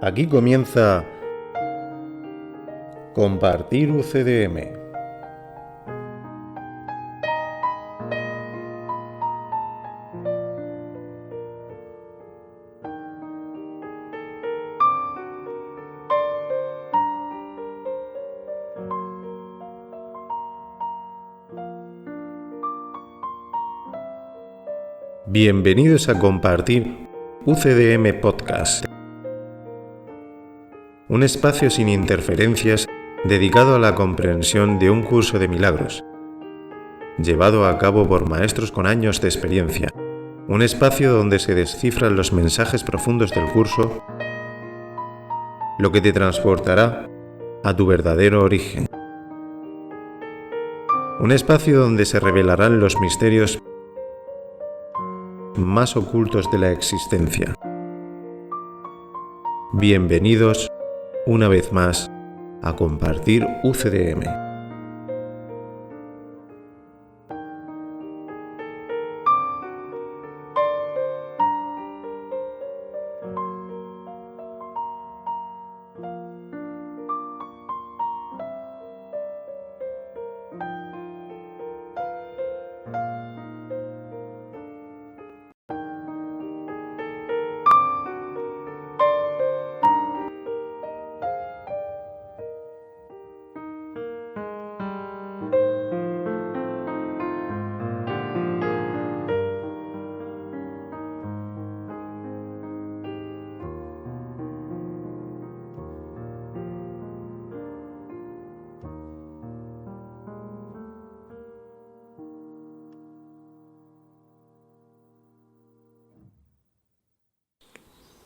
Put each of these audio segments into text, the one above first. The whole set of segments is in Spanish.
Aquí comienza Compartir UCDM. Bienvenidos a Compartir UCDM Podcast, un espacio sin interferencias dedicado a la comprensión de un curso de milagros, llevado a cabo por maestros con años de experiencia, un espacio donde se descifran los mensajes profundos del curso, lo que te transportará a tu verdadero origen. Un espacio donde se revelarán los misterios más ocultos de la existencia. Bienvenidos una vez más a Compartir UCDM.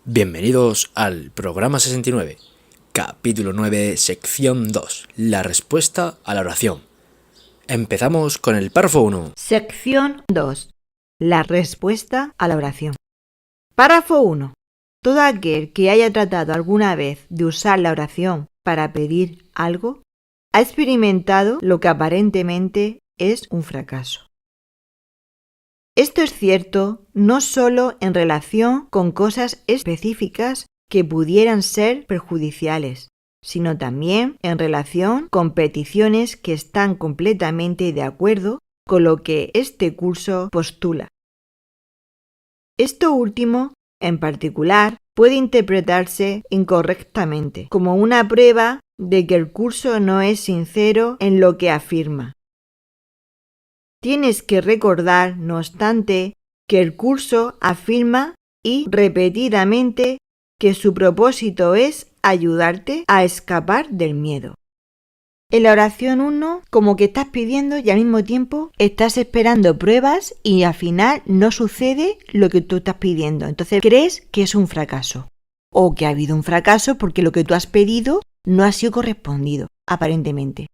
Bienvenidos al programa 69, capítulo 9, sección 2, la respuesta a la oración. Empezamos con el párrafo 1. Sección 2, la respuesta a la oración. Párrafo 1. Todo aquel que haya tratado alguna vez de usar la oración para pedir algo, ha experimentado lo que aparentemente es un fracaso. Esto es cierto no solo en relación con cosas específicas que pudieran ser perjudiciales, sino también en relación con peticiones que están completamente de acuerdo con lo que este curso postula. Esto último, en particular, puede interpretarse incorrectamente como una prueba de que el curso no es sincero en lo que afirma. Tienes que recordar, no obstante, que el curso afirma y repetidamente que su propósito es ayudarte a escapar del miedo. En la oración 1, como que estás pidiendo y al mismo tiempo estás esperando pruebas y al final no sucede lo que tú estás pidiendo. Entonces crees que es un fracaso o que ha habido un fracaso porque lo que tú has pedido no ha sido correspondido, aparentemente.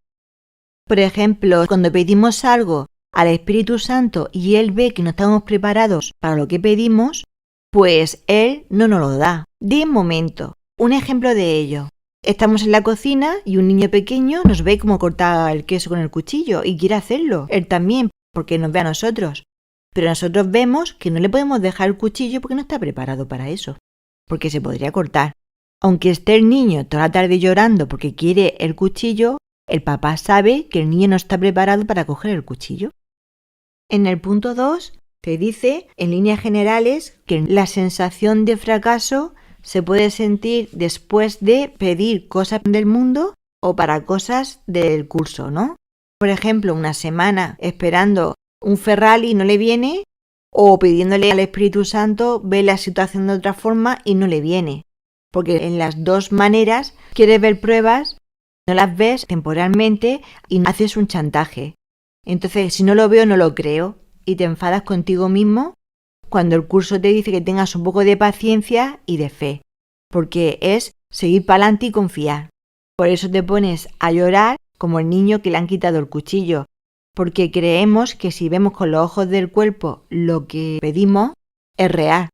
Por ejemplo, cuando pedimos algo al Espíritu Santo y Él ve que no estamos preparados para lo que pedimos, pues Él no nos lo da. De momento, un ejemplo de ello. Estamos en la cocina y un niño pequeño nos ve cómo cortar el queso con el cuchillo y quiere hacerlo. Él también, porque nos ve a nosotros. Pero nosotros vemos que no le podemos dejar el cuchillo porque no está preparado para eso, porque se podría cortar. Aunque esté el niño toda la tarde llorando porque quiere el cuchillo, el papá sabe que el niño no está preparado para coger el cuchillo. En el punto 2 te dice, en líneas generales, que la sensación de fracaso se puede sentir después de pedir cosas del mundo o para cosas del curso, ¿no? Por ejemplo, una semana esperando un Ferrari y no le viene, o pidiéndole al Espíritu Santo ve la situación de otra forma y no le viene. Porque en las dos maneras quieres ver pruebas, no las ves temporalmente y haces un chantaje. Entonces, si no lo veo, no lo creo y te enfadas contigo mismo cuando el curso te dice que tengas un poco de paciencia y de fe, porque es seguir para adelante y confiar. Por eso te pones a llorar como el niño que le han quitado el cuchillo, porque creemos que si vemos con los ojos del cuerpo lo que pedimos, es real.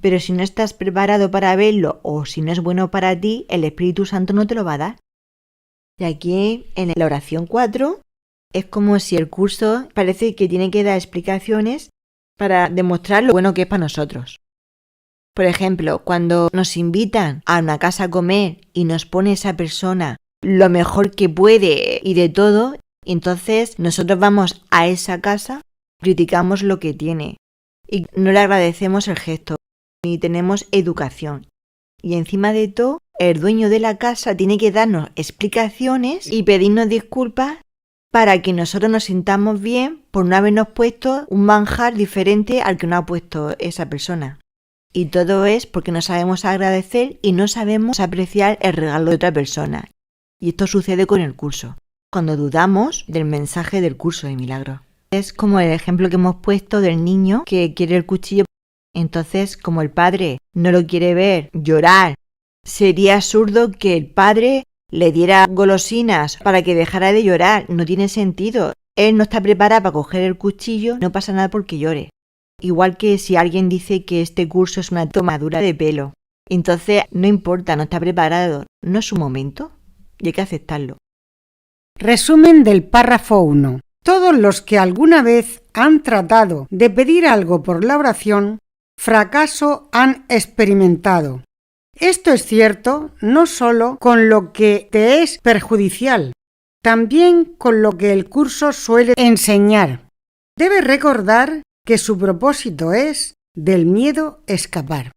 Pero si no estás preparado para verlo o si no es bueno para ti, el Espíritu Santo no te lo va a dar. Y aquí en la oración 4 es como si el curso parece que tiene que dar explicaciones para demostrar lo bueno que es para nosotros. Por ejemplo, cuando nos invitan a una casa a comer y nos pone esa persona lo mejor que puede y de todo, entonces nosotros vamos a esa casa, criticamos lo que tiene y no le agradecemos el gesto, ni tenemos educación. Y encima de todo, el dueño de la casa tiene que darnos explicaciones y pedirnos disculpas para que nosotros nos sintamos bien por no habernos puesto un manjar diferente al que nos ha puesto esa persona. Y todo es porque no sabemos agradecer y no sabemos apreciar el regalo de otra persona. Y esto sucede con el curso, cuando dudamos del mensaje del curso de milagros. Es como el ejemplo que hemos puesto del niño que quiere el cuchillo. Entonces, como el padre no lo quiere ver llorar, sería absurdo que el padre le diera golosinas para que dejara de llorar. No tiene sentido. Él no está preparado para coger el cuchillo, no pasa nada porque llore. Igual que si alguien dice que este curso es una tomadura de pelo. Entonces, no importa, no está preparado. No es su momento y hay que aceptarlo. Resumen del párrafo 1. Todos los que alguna vez han tratado de pedir algo por la oración, fracaso han experimentado. Esto es cierto no solo con lo que te es perjudicial, también con lo que el curso suele enseñar. Debes recordar que su propósito es del miedo escapar.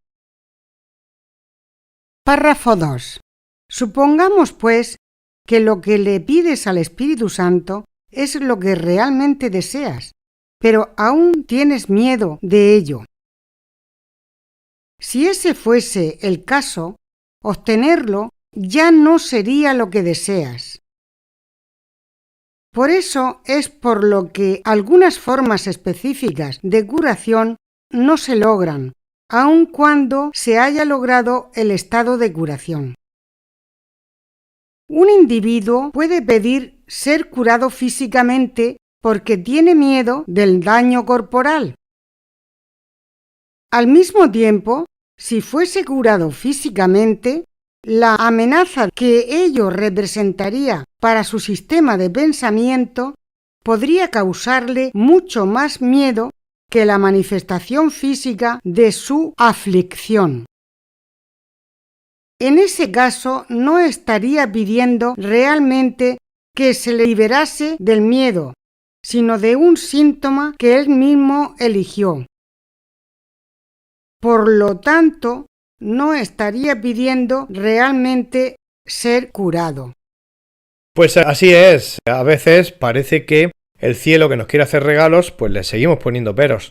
Párrafo 2. Supongamos, pues, que lo que le pides al Espíritu Santo es lo que realmente deseas, pero aún tienes miedo de ello. Si ese fuese el caso, obtenerlo ya no sería lo que deseas. Por eso es por lo que algunas formas específicas de curación no se logran, aun cuando se haya logrado el estado de curación. Un individuo puede pedir ser curado físicamente porque tiene miedo del daño corporal. Al mismo tiempo, si fuese curado físicamente, la amenaza que ello representaría para su sistema de pensamiento podría causarle mucho más miedo que la manifestación física de su aflicción. En ese caso, no estaría pidiendo realmente que se le liberase del miedo, sino de un síntoma que él mismo eligió. Por lo tanto, no estaría pidiendo realmente ser curado. Pues así es. A veces parece que el cielo que nos quiere hacer regalos, pues le seguimos poniendo peros.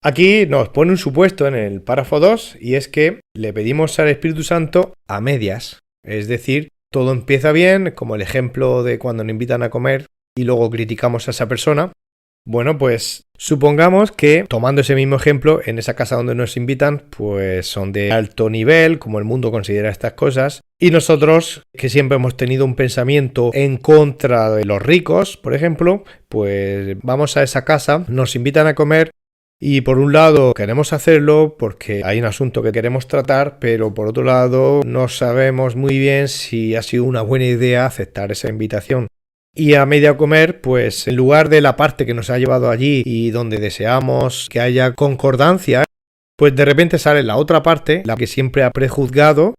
Aquí nos pone un supuesto en el párrafo 2 y es que le pedimos al Espíritu Santo a medias. Es decir, todo empieza bien, como el ejemplo de cuando nos invitan a comer y luego criticamos a esa persona. Bueno, pues supongamos que, tomando ese mismo ejemplo, en esa casa donde nos invitan, pues son de alto nivel, como el mundo considera estas cosas, y nosotros, que siempre hemos tenido un pensamiento en contra de los ricos, por ejemplo, pues vamos a esa casa, nos invitan a comer, y por un lado queremos hacerlo porque hay un asunto que queremos tratar, pero por otro lado no sabemos muy bien si ha sido una buena idea aceptar esa invitación. Y a media comer, pues en lugar de la parte que nos ha llevado allí y donde deseamos que haya concordancia, pues de repente sale la otra parte, la que siempre ha prejuzgado,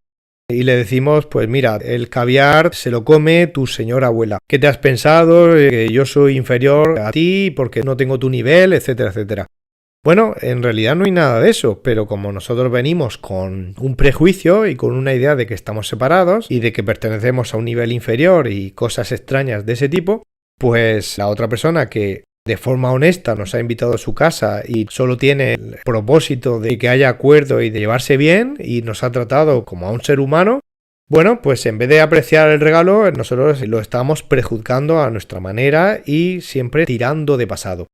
y le decimos, pues mira, el caviar se lo come tu señora abuela. ¿Qué te has pensado? Que yo soy inferior a ti porque no tengo tu nivel, etcétera, etcétera. Bueno, en realidad no hay nada de eso, pero como nosotros venimos con un prejuicio y con una idea de que estamos separados y de que pertenecemos a un nivel inferior y cosas extrañas de ese tipo, pues la otra persona que de forma honesta nos ha invitado a su casa y solo tiene el propósito de que haya acuerdo y de llevarse bien y nos ha tratado como a un ser humano, bueno, pues en vez de apreciar el regalo, nosotros lo estamos prejuzgando a nuestra manera y siempre tirando de pasado.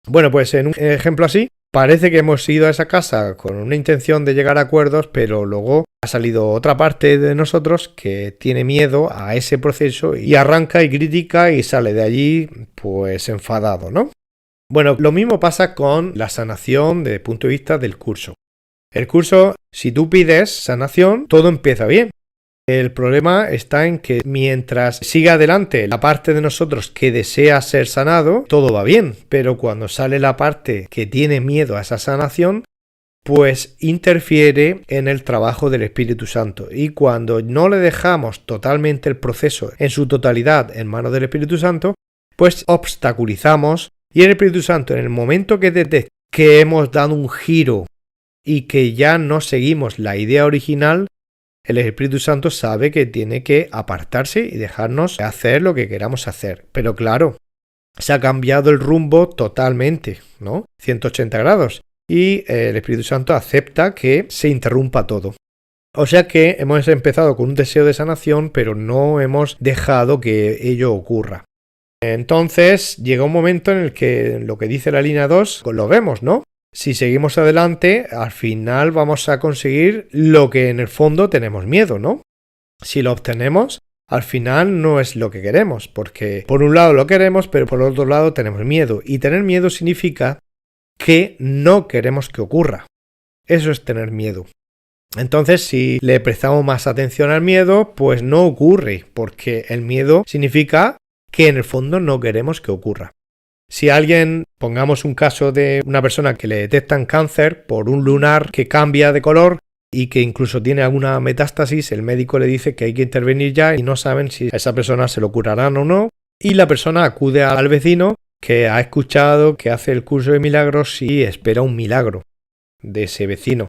Bueno, pues en un ejemplo así, parece que hemos ido a esa casa con una intención de llegar a acuerdos, pero luego ha salido otra parte de nosotros que tiene miedo a ese proceso y arranca y critica y sale de allí pues enfadado, ¿no? Bueno, lo mismo pasa con la sanación desde el punto de vista del curso. El curso, si tú pides sanación, todo empieza bien. El problema está en que mientras siga adelante la parte de nosotros que desea ser sanado, todo va bien. Pero cuando sale la parte que tiene miedo a esa sanación, pues interfiere en el trabajo del Espíritu Santo. Y cuando no le dejamos totalmente el proceso en su totalidad en manos del Espíritu Santo, pues obstaculizamos, y el Espíritu Santo, en el momento que detecta que hemos dado un giro y que ya no seguimos la idea original, el Espíritu Santo sabe que tiene que apartarse y dejarnos hacer lo que queramos hacer. Pero claro, se ha cambiado el rumbo totalmente, ¿no? 180 grados. Y el Espíritu Santo acepta que se interrumpa todo. O sea que hemos empezado con un deseo de sanación, pero no hemos dejado que ello ocurra. Entonces llega un momento en el que lo que dice la línea 2, pues lo vemos, ¿no? Si seguimos adelante, al final vamos a conseguir lo que en el fondo tenemos miedo, ¿no? Si lo obtenemos, al final no es lo que queremos, porque por un lado lo queremos, pero por otro lado tenemos miedo. Y tener miedo significa que no queremos que ocurra. Eso es tener miedo. Entonces, si le prestamos más atención al miedo, pues no ocurre, porque el miedo significa que en el fondo no queremos que ocurra. Si alguien, pongamos un caso de una persona que le detectan cáncer por un lunar que cambia de color y que incluso tiene alguna metástasis, el médico le dice que hay que intervenir ya y no saben si a esa persona se lo curarán o no, y la persona acude al vecino que ha escuchado que hace el curso de milagros y espera un milagro de ese vecino.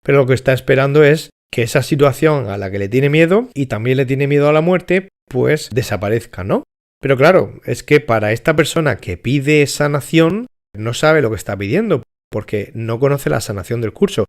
Pero lo que está esperando es que esa situación a la que le tiene miedo y también le tiene miedo a la muerte, pues desaparezca, ¿no? Pero claro, es que para esta persona que pide sanación, no sabe lo que está pidiendo, porque no conoce la sanación del curso.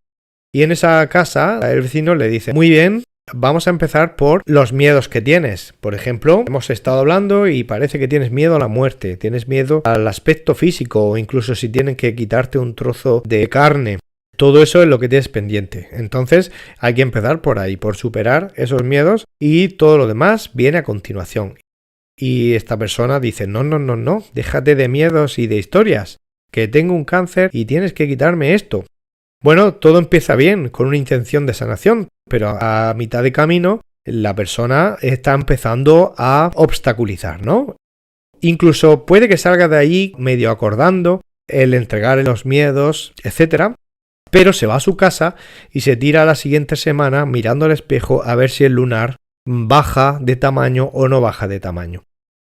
Y en esa casa, el vecino le dice, muy bien, vamos a empezar por los miedos que tienes. Por ejemplo, hemos estado hablando y parece que tienes miedo a la muerte, tienes miedo al aspecto físico o incluso si tienen que quitarte un trozo de carne. Todo eso es lo que tienes pendiente. Entonces hay que empezar por ahí, por superar esos miedos y todo lo demás viene a continuación. Y esta persona dice, no, déjate de miedos y de historias, que tengo un cáncer y tienes que quitarme esto. Bueno, todo empieza bien, con una intención de sanación, pero a mitad de camino la persona está empezando a obstaculizar, ¿no? Incluso puede que salga de ahí medio acordando el entregar los miedos, etc., pero se va a su casa y se tira la siguiente semana mirando al espejo a ver si el lunar baja de tamaño o no baja de tamaño.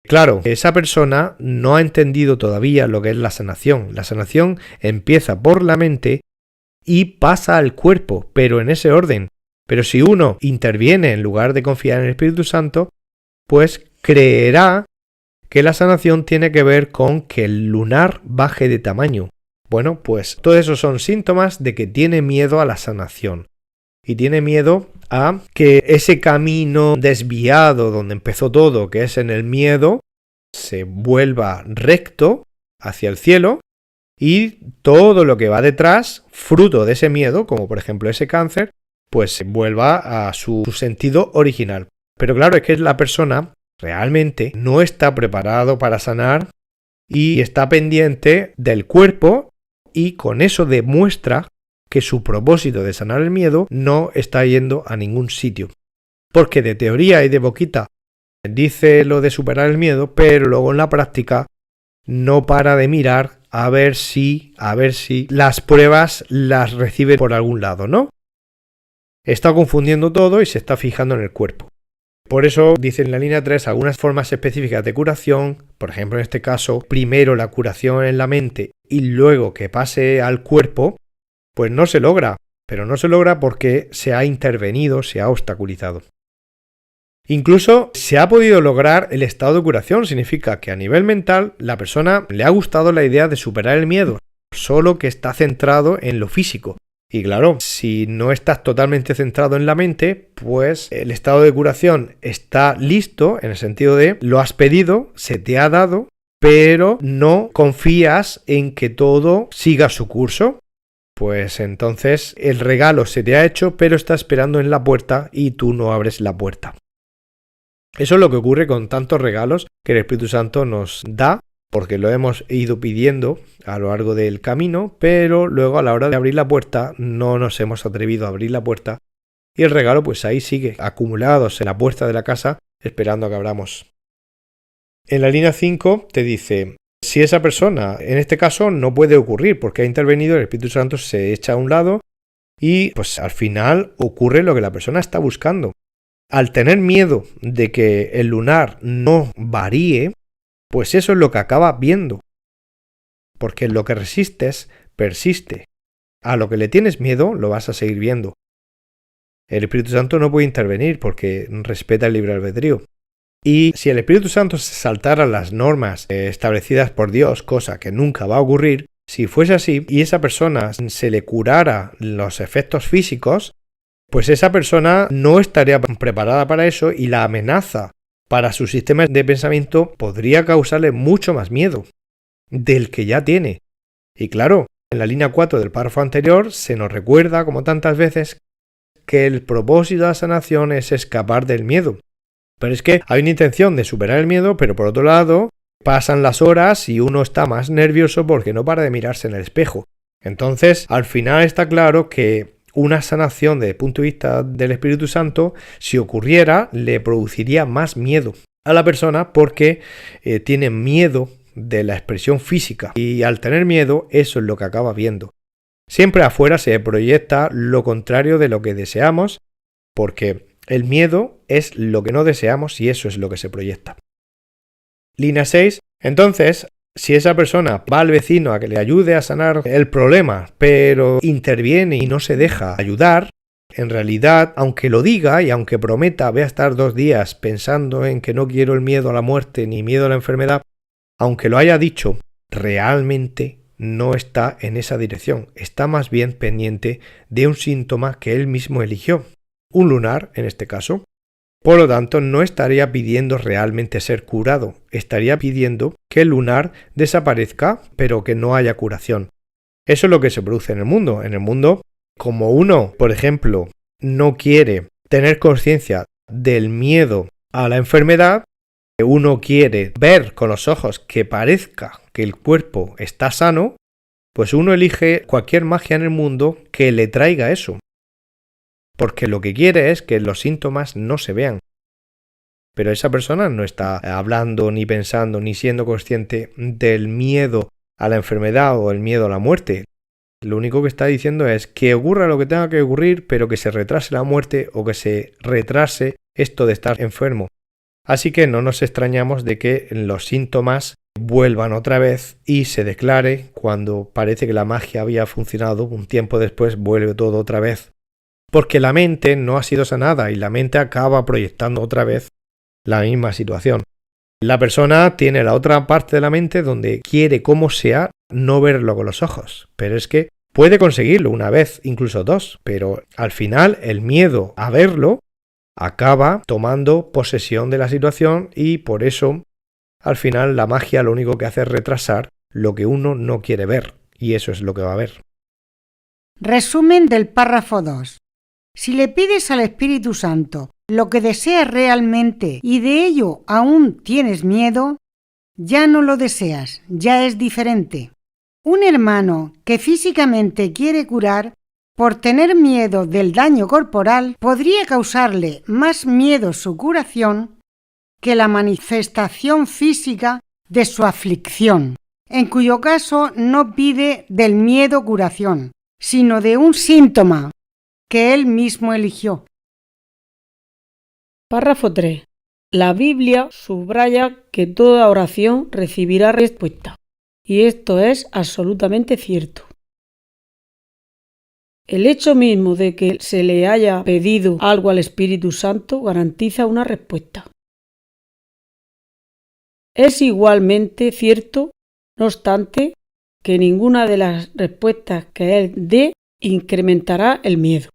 Claro, esa persona no ha entendido todavía lo que es la sanación. La sanación empieza por la mente y pasa al cuerpo, pero en ese orden. Pero si uno interviene en lugar de confiar en el Espíritu Santo, pues creerá que la sanación tiene que ver con que el lunar baje de tamaño. Bueno, pues todos esos son síntomas de que tiene miedo a la sanación. Y tiene miedo a que ese camino desviado donde empezó todo, que es en el miedo, se vuelva recto hacia el cielo y todo lo que va detrás, fruto de ese miedo, como por ejemplo ese cáncer, pues se vuelva a su sentido original. Pero claro, es que la persona realmente no está preparado para sanar y está pendiente del cuerpo y con eso demuestra que su propósito de sanar el miedo no está yendo a ningún sitio. Porque de teoría y de boquita dice lo de superar el miedo, pero luego en la práctica no para de mirar a ver si las pruebas las recibe por algún lado, ¿no? Está confundiendo todo y se está fijando en el cuerpo. Por eso dice en la línea 3 algunas formas específicas de curación, por ejemplo en este caso, primero la curación en la mente y luego que pase al cuerpo, pues no se logra, pero no se logra porque se ha intervenido, se ha obstaculizado. Incluso se ha podido lograr el estado de curación, significa que a nivel mental la persona le ha gustado la idea de superar el miedo, solo que está centrado en lo físico. Y claro, si no estás totalmente centrado en la mente, pues el estado de curación está listo en el sentido de lo has pedido, se te ha dado, pero no confías en que todo siga su curso. Pues entonces el regalo se te ha hecho, pero está esperando en la puerta y tú no abres la puerta. Eso es lo que ocurre con tantos regalos que el Espíritu Santo nos da, porque lo hemos ido pidiendo a lo largo del camino, pero luego a la hora de abrir la puerta no nos hemos atrevido a abrir la puerta y el regalo pues ahí sigue, acumulados en la puerta de la casa, esperando a que abramos. En la línea 5 te dice, si esa persona, en este caso, no puede ocurrir porque ha intervenido, el Espíritu Santo se echa a un lado y pues al final ocurre lo que la persona está buscando. Al tener miedo de que el lunar no varíe, pues eso es lo que acaba viendo. Porque lo que resistes persiste. A lo que le tienes miedo lo vas a seguir viendo. El Espíritu Santo no puede intervenir porque respeta el libre albedrío. Y si el Espíritu Santo se saltara las normas establecidas por Dios, cosa que nunca va a ocurrir, si fuese así y esa persona se le curara los efectos físicos, pues esa persona no estaría preparada para eso y la amenaza para su sistema de pensamiento podría causarle mucho más miedo del que ya tiene. Y claro, en la línea 4 del párrafo anterior se nos recuerda, como tantas veces, que el propósito de la sanación es escapar del miedo. Pero es que hay una intención de superar el miedo, pero por otro lado, pasan las horas y uno está más nervioso porque no para de mirarse en el espejo. Entonces, al final está claro que una sanación desde el punto de vista del Espíritu Santo, si ocurriera, le produciría más miedo a la persona porque tiene miedo de la expresión física y al tener miedo, eso es lo que acaba viendo. Siempre afuera se proyecta lo contrario de lo que deseamos porque el miedo es lo que no deseamos y eso es lo que se proyecta. Línea 6. Entonces, si esa persona va al vecino a que le ayude a sanar el problema, pero interviene y no se deja ayudar, en realidad, aunque lo diga y aunque prometa voy a estar 2 días pensando en que no quiero el miedo a la muerte ni miedo a la enfermedad, aunque lo haya dicho, realmente no está en esa dirección, está más bien pendiente de un síntoma que él mismo eligió, un lunar en este caso. Por lo tanto, no estaría pidiendo realmente ser curado, estaría pidiendo que el lunar desaparezca, pero que no haya curación. Eso es lo que se produce en el mundo. En el mundo, como uno, por ejemplo, no quiere tener conciencia del miedo a la enfermedad, uno quiere ver con los ojos que parezca que el cuerpo está sano, pues uno elige cualquier magia en el mundo que le traiga eso. Porque lo que quiere es que los síntomas no se vean. Pero esa persona no está hablando, ni pensando, ni siendo consciente del miedo a la enfermedad o el miedo a la muerte. Lo único que está diciendo es que ocurra lo que tenga que ocurrir, pero que se retrase la muerte o que se retrase esto de estar enfermo. Así que no nos extrañamos de que los síntomas vuelvan otra vez y se declare cuando parece que la magia había funcionado, un tiempo después vuelve todo otra vez. Porque la mente no ha sido sanada y la mente acaba proyectando otra vez la misma situación. La persona tiene la otra parte de la mente donde quiere como sea no verlo con los ojos, pero es que puede conseguirlo una vez, incluso 2, pero al final el miedo a verlo acaba tomando posesión de la situación y por eso al final la magia lo único que hace es retrasar lo que uno no quiere ver y eso es lo que va a ver. Resumen del párrafo 2. Si le pides al Espíritu Santo lo que deseas realmente y de ello aún tienes miedo, ya no lo deseas, ya es diferente. Un hermano que físicamente quiere curar, por tener miedo del daño corporal, podría causarle más miedo su curación que la manifestación física de su aflicción, en cuyo caso no pide del miedo curación, sino de un síntoma que él mismo eligió. Párrafo 3. La Biblia subraya que toda oración recibirá respuesta, y esto es absolutamente cierto. El hecho mismo de que se le haya pedido algo al Espíritu Santo garantiza una respuesta. Es igualmente cierto, no obstante, que ninguna de las respuestas que él dé incrementará el miedo.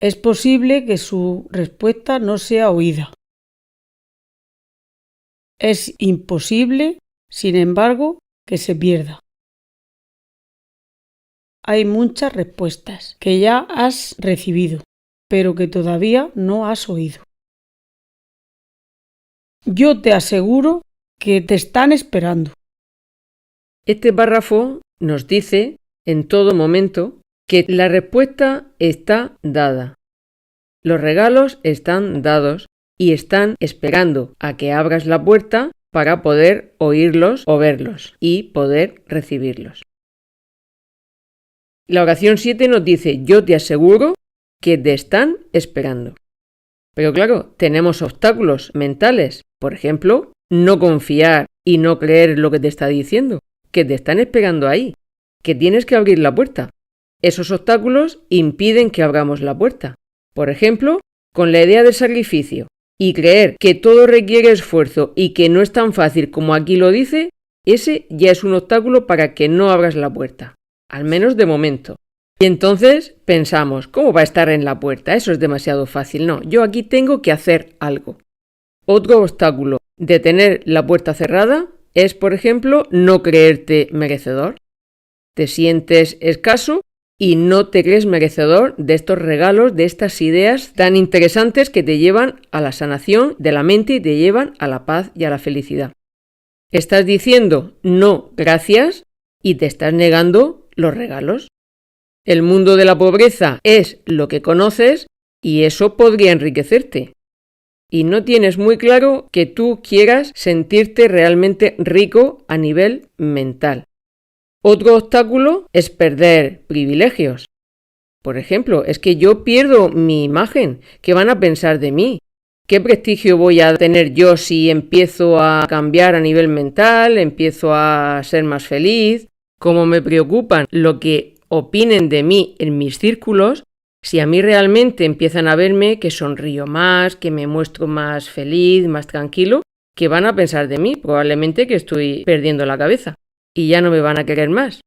Es posible que su respuesta no sea oída. Es imposible, sin embargo, que se pierda. Hay muchas respuestas que ya has recibido, pero que todavía no has oído. Yo te aseguro que te están esperando. Este párrafo nos dice, en todo momento, que la respuesta está dada. Los regalos están dados y están esperando a que abras la puerta para poder oírlos o verlos y poder recibirlos. La oración 7 nos dice: yo te aseguro que te están esperando. Pero claro, tenemos obstáculos mentales. Por ejemplo, no confiar y no creer lo que te está diciendo, que te están esperando ahí, que tienes que abrir la puerta. Esos obstáculos impiden que abramos la puerta. Por ejemplo, con la idea del sacrificio y creer que todo requiere esfuerzo y que no es tan fácil como aquí lo dice, ese ya es un obstáculo para que no abras la puerta, al menos de momento. Y entonces pensamos: ¿cómo va a estar en la puerta? Eso es demasiado fácil. No, yo aquí tengo que hacer algo. Otro obstáculo de tener la puerta cerrada es, por ejemplo, no creerte merecedor. Te sientes escaso y no te crees merecedor de estos regalos, de estas ideas tan interesantes que te llevan a la sanación de la mente y te llevan a la paz y a la felicidad. Estás diciendo no, gracias, y te estás negando los regalos. El mundo de la pobreza es lo que conoces y eso podría enriquecerte. Y no tienes muy claro que tú quieras sentirte realmente rico a nivel mental. Otro obstáculo es perder privilegios. Por ejemplo, es que yo pierdo mi imagen. ¿Qué van a pensar de mí? ¿Qué prestigio voy a tener yo si empiezo a cambiar a nivel mental, empiezo a ser más feliz? ¿Cómo me preocupan lo que opinen de mí en mis círculos? Si a mí realmente empiezan a verme que sonrío más, que me muestro más feliz, más tranquilo, ¿qué van a pensar de mí? Probablemente que estoy perdiendo la cabeza y ya no me van a querer más.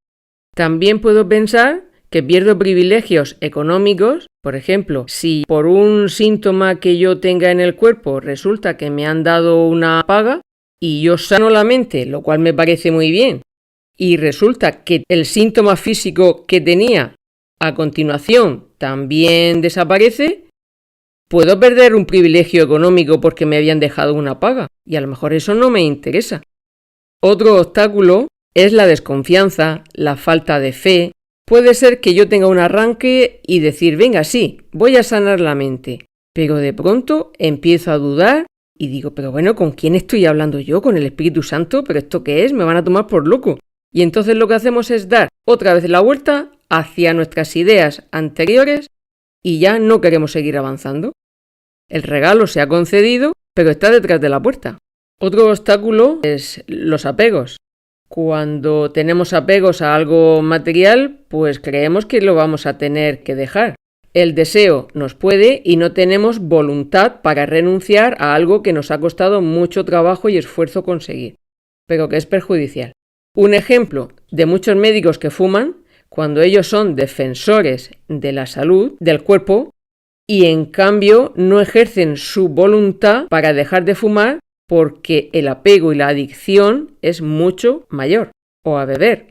También puedo pensar que pierdo privilegios económicos. Por ejemplo, si por un síntoma que yo tenga en el cuerpo resulta que me han dado una paga y yo sano la mente, lo cual me parece muy bien, y resulta que el síntoma físico que tenía a continuación también desaparece, puedo perder un privilegio económico porque me habían dejado una paga y a lo mejor eso no me interesa. Otro obstáculo es la desconfianza, la falta de fe. Puede ser que yo tenga un arranque y decir: venga, sí, voy a sanar la mente, pero de pronto empiezo a dudar y digo: pero bueno, ¿con quién estoy hablando yo? ¿Con el Espíritu Santo? ¿Pero esto qué es? Me van a tomar por loco. Y entonces lo que hacemos es dar otra vez la vuelta hacia nuestras ideas anteriores y ya no queremos seguir avanzando. El regalo se ha concedido, pero está detrás de la puerta. Otro obstáculo es los apegos. Cuando tenemos apegos a algo material, pues creemos que lo vamos a tener que dejar. El deseo nos puede y no tenemos voluntad para renunciar a algo que nos ha costado mucho trabajo y esfuerzo conseguir, pero que es perjudicial. Un ejemplo de muchos médicos que fuman, cuando ellos son defensores de la salud, del cuerpo, y en cambio no ejercen su voluntad para dejar de fumar porque el apego y la adicción es mucho mayor, o a beber.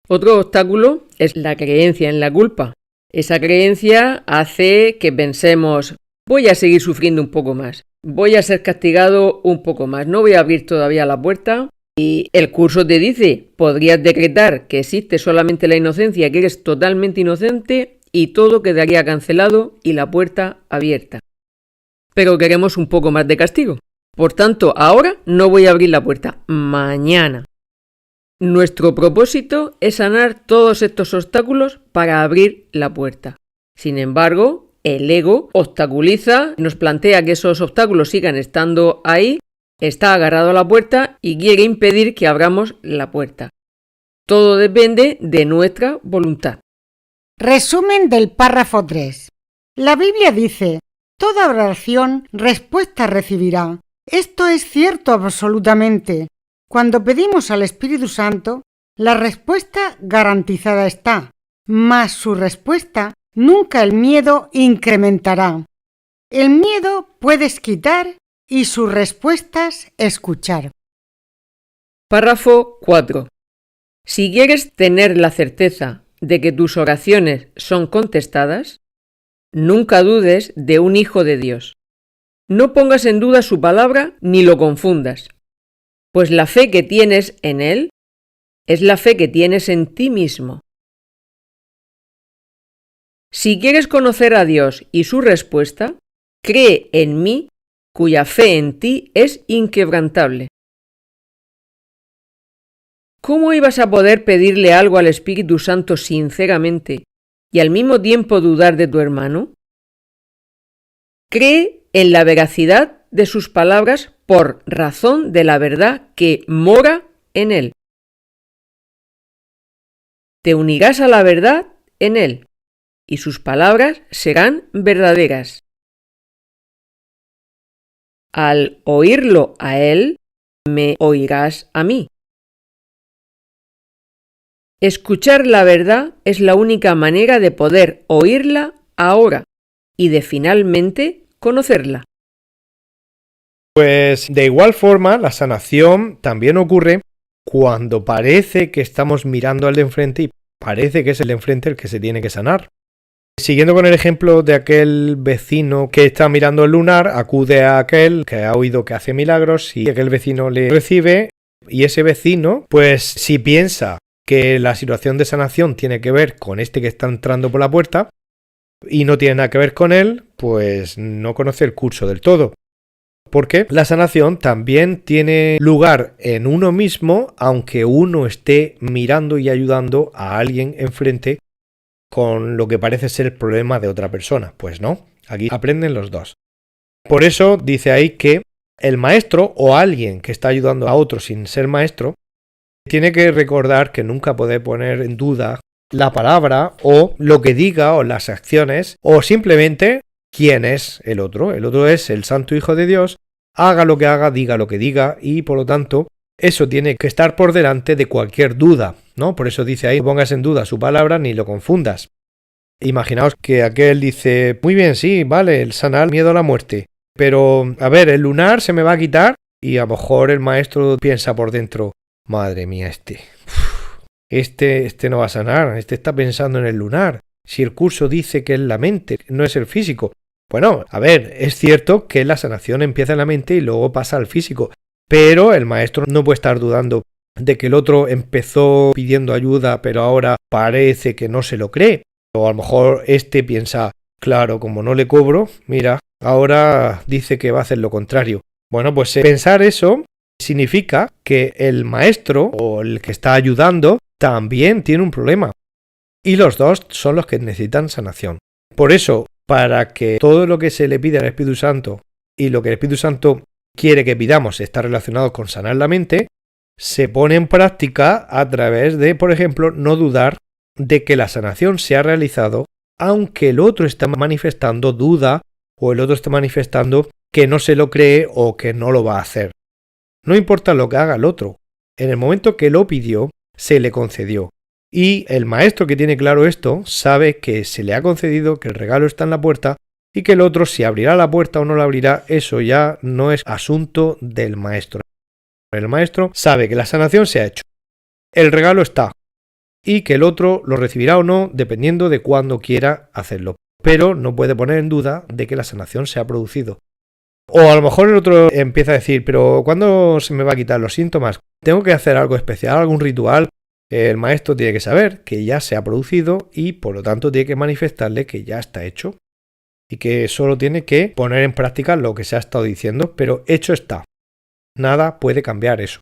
Otro obstáculo es la creencia en la culpa. Esa creencia hace que pensemos: voy a seguir sufriendo un poco más, voy a ser castigado un poco más, no voy a abrir todavía la puerta. Y el curso te dice: podrías decretar que existe solamente la inocencia, que eres totalmente inocente y todo quedaría cancelado y la puerta abierta. Pero queremos un poco más de castigo. Por tanto, ahora no voy a abrir la puerta, mañana. Nuestro propósito es sanar todos estos obstáculos para abrir la puerta. Sin embargo, el ego obstaculiza, nos plantea que esos obstáculos sigan estando ahí, está agarrado a la puerta y quiere impedir que abramos la puerta. Todo depende de nuestra voluntad. Resumen del párrafo 3. La Biblia dice: toda oración respuesta recibirá. Esto es cierto absolutamente. Cuando pedimos al Espíritu Santo, la respuesta garantizada está, mas su respuesta nunca el miedo incrementará. El miedo puedes quitar y sus respuestas escuchar. Párrafo 4. Si quieres tener la certeza de que tus oraciones son contestadas, nunca dudes de un hijo de Dios. No pongas en duda su palabra ni lo confundas, pues la fe que tienes en Él es la fe que tienes en ti mismo. Si quieres conocer a Dios y su respuesta, cree en mí, cuya fe en ti es inquebrantable. ¿cómo ibas a poder pedirle algo al Espíritu Santo sinceramente y al mismo tiempo dudar de tu hermano? Cree en la veracidad de sus palabras por razón de la verdad que mora en él. Te unirás a la verdad en él, y sus palabras serán verdaderas. Al oírlo a él, me oirás a mí. Escuchar la verdad es la única manera de poder oírla ahora y de finalmente conocerla. Pues de igual forma, la sanación también ocurre cuando parece que estamos mirando al de enfrente y parece que es el de enfrente el que se tiene que sanar. Siguiendo con el ejemplo de aquel vecino que está mirando el lunar, acude a aquel que ha oído que hace milagros y aquel vecino le recibe, y ese vecino, pues si piensa que la situación de sanación tiene que ver con este que está entrando por la puerta y no tiene nada que ver con él, pues no conoce el curso del todo. Porque la sanación también tiene lugar en uno mismo, aunque uno esté mirando y ayudando a alguien enfrente con lo que parece ser el problema de otra persona. Pues no, aquí aprenden los dos. Por eso dice ahí que el maestro o alguien que está ayudando a otro sin ser maestro tiene que recordar que nunca puede poner en duda la palabra o lo que diga o las acciones o simplemente quién es el otro. El otro es el Santo Hijo de Dios, haga lo que haga, diga lo que diga y por lo tanto eso tiene que estar por delante de cualquier duda, ¿no? Por eso dice ahí, no pongas en duda su palabra ni lo confundas. Imaginaos que aquel dice, muy bien, sí, vale, el sanar miedo a la muerte, pero a ver, el lunar se me va a quitar y a lo mejor el maestro piensa por dentro, madre mía, este no va a sanar, este está pensando en el lunar. Si el curso dice que es la mente, no es el físico. Bueno, a ver, es cierto que la sanación empieza en la mente y luego pasa al físico, pero el maestro no puede estar dudando de que el otro empezó pidiendo ayuda, pero ahora parece que no se lo cree. O a lo mejor este piensa, claro, como no le cobro, mira, ahora dice que va a hacer lo contrario. Bueno, pues pensar eso significa que el maestro o el que está ayudando también tiene un problema. Y los dos son los que necesitan sanación. Por eso, para que todo lo que se le pide al Espíritu Santo y lo que el Espíritu Santo quiere que pidamos está relacionado con sanar la mente, se pone en práctica a través de, por ejemplo, no dudar de que la sanación se ha realizado aunque el otro está manifestando duda o el otro está manifestando que no se lo cree o que no lo va a hacer. No importa lo que haga el otro. En el momento que lo pidió, se le concedió. Y el maestro que tiene claro esto sabe que se le ha concedido, que el regalo está en la puerta y que el otro si abrirá la puerta o no la abrirá, eso ya no es asunto del maestro. El maestro sabe que la sanación se ha hecho. El regalo está y que el otro lo recibirá o no dependiendo de cuándo quiera hacerlo. Pero no puede poner en duda de que la sanación se ha producido. O a lo mejor el otro empieza a decir, pero ¿cuándo se me va a quitar los síntomas? ¿Tengo que hacer algo especial, algún ritual? El maestro tiene que saber que ya se ha producido y por lo tanto tiene que manifestarle que ya está hecho y que solo tiene que poner en práctica lo que se ha estado diciendo, pero hecho está. Nada puede cambiar eso.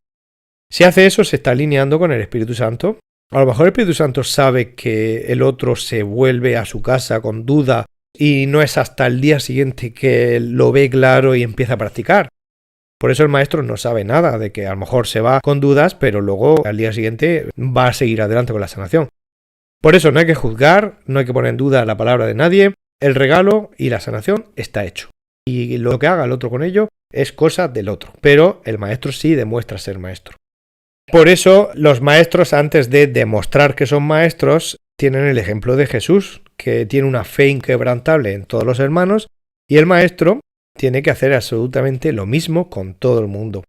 Si hace eso, se está alineando con el Espíritu Santo. A lo mejor el Espíritu Santo sabe que el otro se vuelve a su casa con duda y no es hasta el día siguiente que lo ve claro y empieza a practicar. Por eso el maestro no sabe nada de que a lo mejor se va con dudas, pero luego al día siguiente va a seguir adelante con la sanación. Por eso no hay que juzgar, no hay que poner en duda la palabra de nadie. El regalo y la sanación está hecho. Y lo que haga el otro con ello es cosa del otro. Pero el maestro sí demuestra ser maestro. Por eso los maestros, antes de demostrar que son maestros, tienen el ejemplo de Jesús, que tiene una fe inquebrantable en todos los hermanos, y el maestro tiene que hacer absolutamente lo mismo con todo el mundo.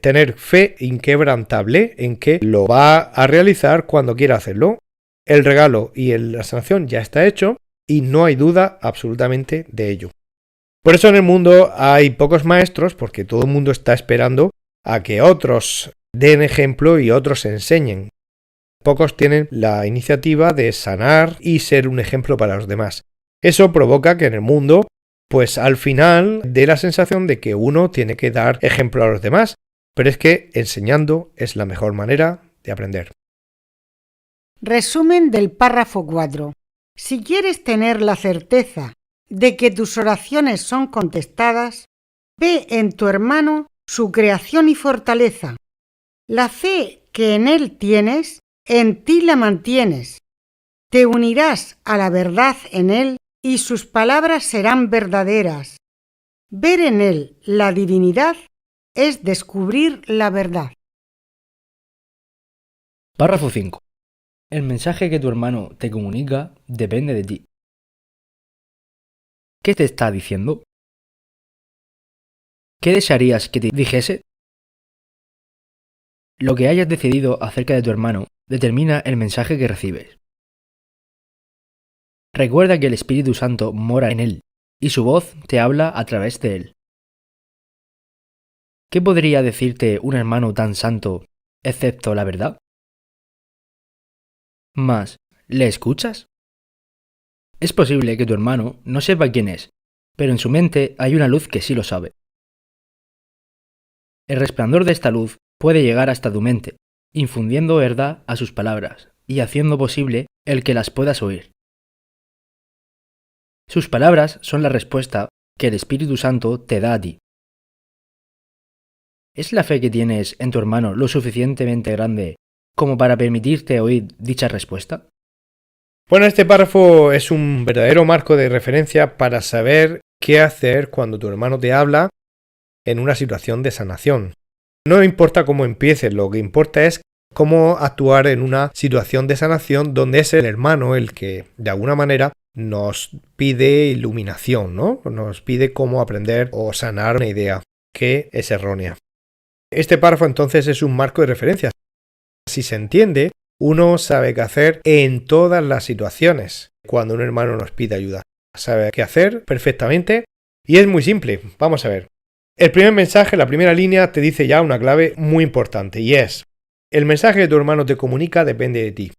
Tener fe inquebrantable en que lo va a realizar cuando quiera hacerlo. El regalo y la sanación ya está hecho y no hay duda absolutamente de ello. Por eso en el mundo hay pocos maestros, porque todo el mundo está esperando a que otros den ejemplo y otros enseñen. Pocos tienen la iniciativa de sanar y ser un ejemplo para los demás. Eso provoca que en el mundo, pues al final dé la sensación de que uno tiene que dar ejemplo a los demás, pero es que enseñando es la mejor manera de aprender. Resumen del párrafo 4. Si quieres tener la certeza de que tus oraciones son contestadas, ve en tu hermano su creación y fortaleza. La fe que en él tienes, en ti la mantienes. Te unirás a la verdad en él y sus palabras serán verdaderas. Ver en él la divinidad es descubrir la verdad. Párrafo 5. El mensaje que tu hermano te comunica depende de ti. ¿Qué te está diciendo? ¿Qué desearías que te dijese? Lo que hayas decidido acerca de tu hermano determina el mensaje que recibes. Recuerda que el Espíritu Santo mora en él y su voz te habla a través de él. ¿Qué podría decirte un hermano tan santo excepto la verdad? Mas, ¿le escuchas? Es posible que tu hermano no sepa quién es, pero en su mente hay una luz que sí lo sabe. El resplandor de esta luz puede llegar hasta tu mente, infundiendo verdad a sus palabras y haciendo posible el que las puedas oír. Sus palabras son la respuesta que el Espíritu Santo te da a ti. ¿Es la fe que tienes en tu hermano lo suficientemente grande como para permitirte oír dicha respuesta? Bueno, este párrafo es un verdadero marco de referencia para saber qué hacer cuando tu hermano te habla en una situación de sanación. No importa cómo empieces, lo que importa es cómo actuar en una situación de sanación donde es el hermano el que, de alguna manera, nos pide iluminación, ¿no? Nos pide cómo aprender o sanar una idea que es errónea. Este párrafo entonces es un marco de referencia. Si se entiende, uno sabe qué hacer en todas las situaciones cuando un hermano nos pide ayuda. Sabe qué hacer perfectamente y es muy simple. Vamos a ver. El primer mensaje, la primera línea, te dice ya una clave muy importante y es: el mensaje que tu hermano te comunica depende de ti.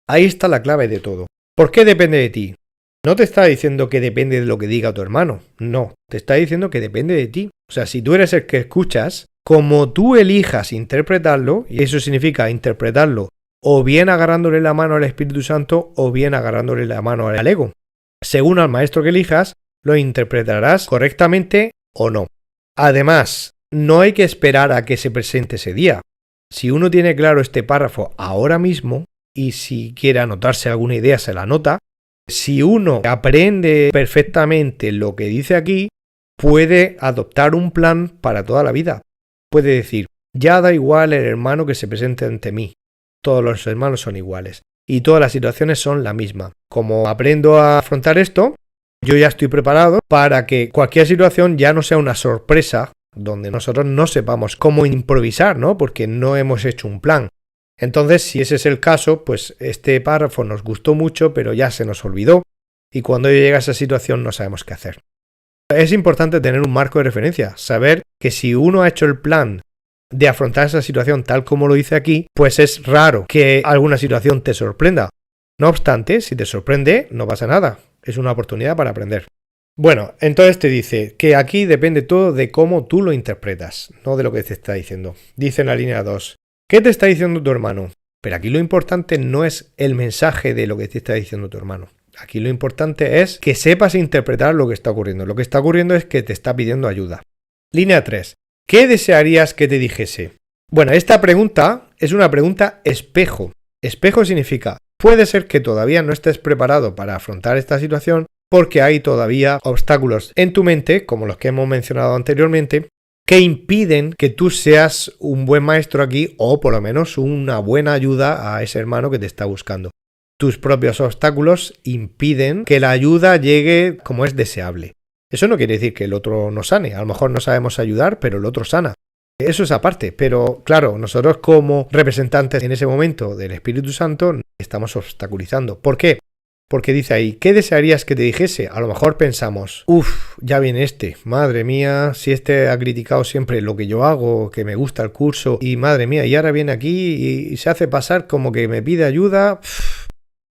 Ahí está la clave de todo. ¿Por qué depende de ti? No te está diciendo que depende de lo que diga tu hermano. No, te está diciendo que depende de ti. O sea, si tú eres el que escuchas, como tú elijas interpretarlo, y eso significa interpretarlo o bien agarrándole la mano al Espíritu Santo o bien agarrándole la mano al ego. Según al maestro que elijas, lo interpretarás correctamente o no. Además, no hay que esperar a que se presente ese día. Si uno tiene claro este párrafo ahora mismo, y si quiere anotarse alguna idea se la anota, si uno aprende perfectamente lo que dice aquí, puede adoptar un plan para toda la vida. Puede decir: ya da igual el hermano que se presente ante mí. Todos los hermanos son iguales y todas las situaciones son la misma. Como aprendo a afrontar esto, yo ya estoy preparado para que cualquier situación ya no sea una sorpresa donde nosotros no sepamos cómo improvisar, ¿no? Porque no hemos hecho un plan. Entonces, si ese es el caso, pues este párrafo nos gustó mucho, pero ya se nos olvidó y cuando llega a esa situación no sabemos qué hacer. Es importante tener un marco de referencia, saber que si uno ha hecho el plan de afrontar esa situación tal como lo dice aquí, pues es raro que alguna situación te sorprenda. No obstante, si te sorprende, no pasa nada. Es una oportunidad para aprender. Bueno, entonces te dice que aquí depende todo de cómo tú lo interpretas, no de lo que te está diciendo. Dice en la línea 2, ¿qué te está diciendo tu hermano? Pero aquí lo importante no es el mensaje de lo que te está diciendo tu hermano. Aquí lo importante es que sepas interpretar lo que está ocurriendo. Lo que está ocurriendo es que te está pidiendo ayuda. Línea 3. ¿Qué desearías que te dijese? Bueno, esta pregunta es una pregunta espejo. Espejo significa, puede ser que todavía no estés preparado para afrontar esta situación porque hay todavía obstáculos en tu mente, como los que hemos mencionado anteriormente, que impiden que tú seas un buen maestro aquí o por lo menos una buena ayuda a ese hermano que te está buscando. Tus propios obstáculos impiden que la ayuda llegue como es deseable. Eso no quiere decir que el otro no sane. A lo mejor no sabemos ayudar, pero el otro sana. Eso es aparte. Pero claro, nosotros como representantes en ese momento del Espíritu Santo estamos obstaculizando. ¿Por qué? Porque dice ahí, ¿qué desearías que te dijese? A lo mejor pensamos, ya viene este. Madre mía, si este ha criticado siempre lo que yo hago, que me gusta el curso. Y madre mía, y ahora viene aquí y se hace pasar como que me pide ayuda.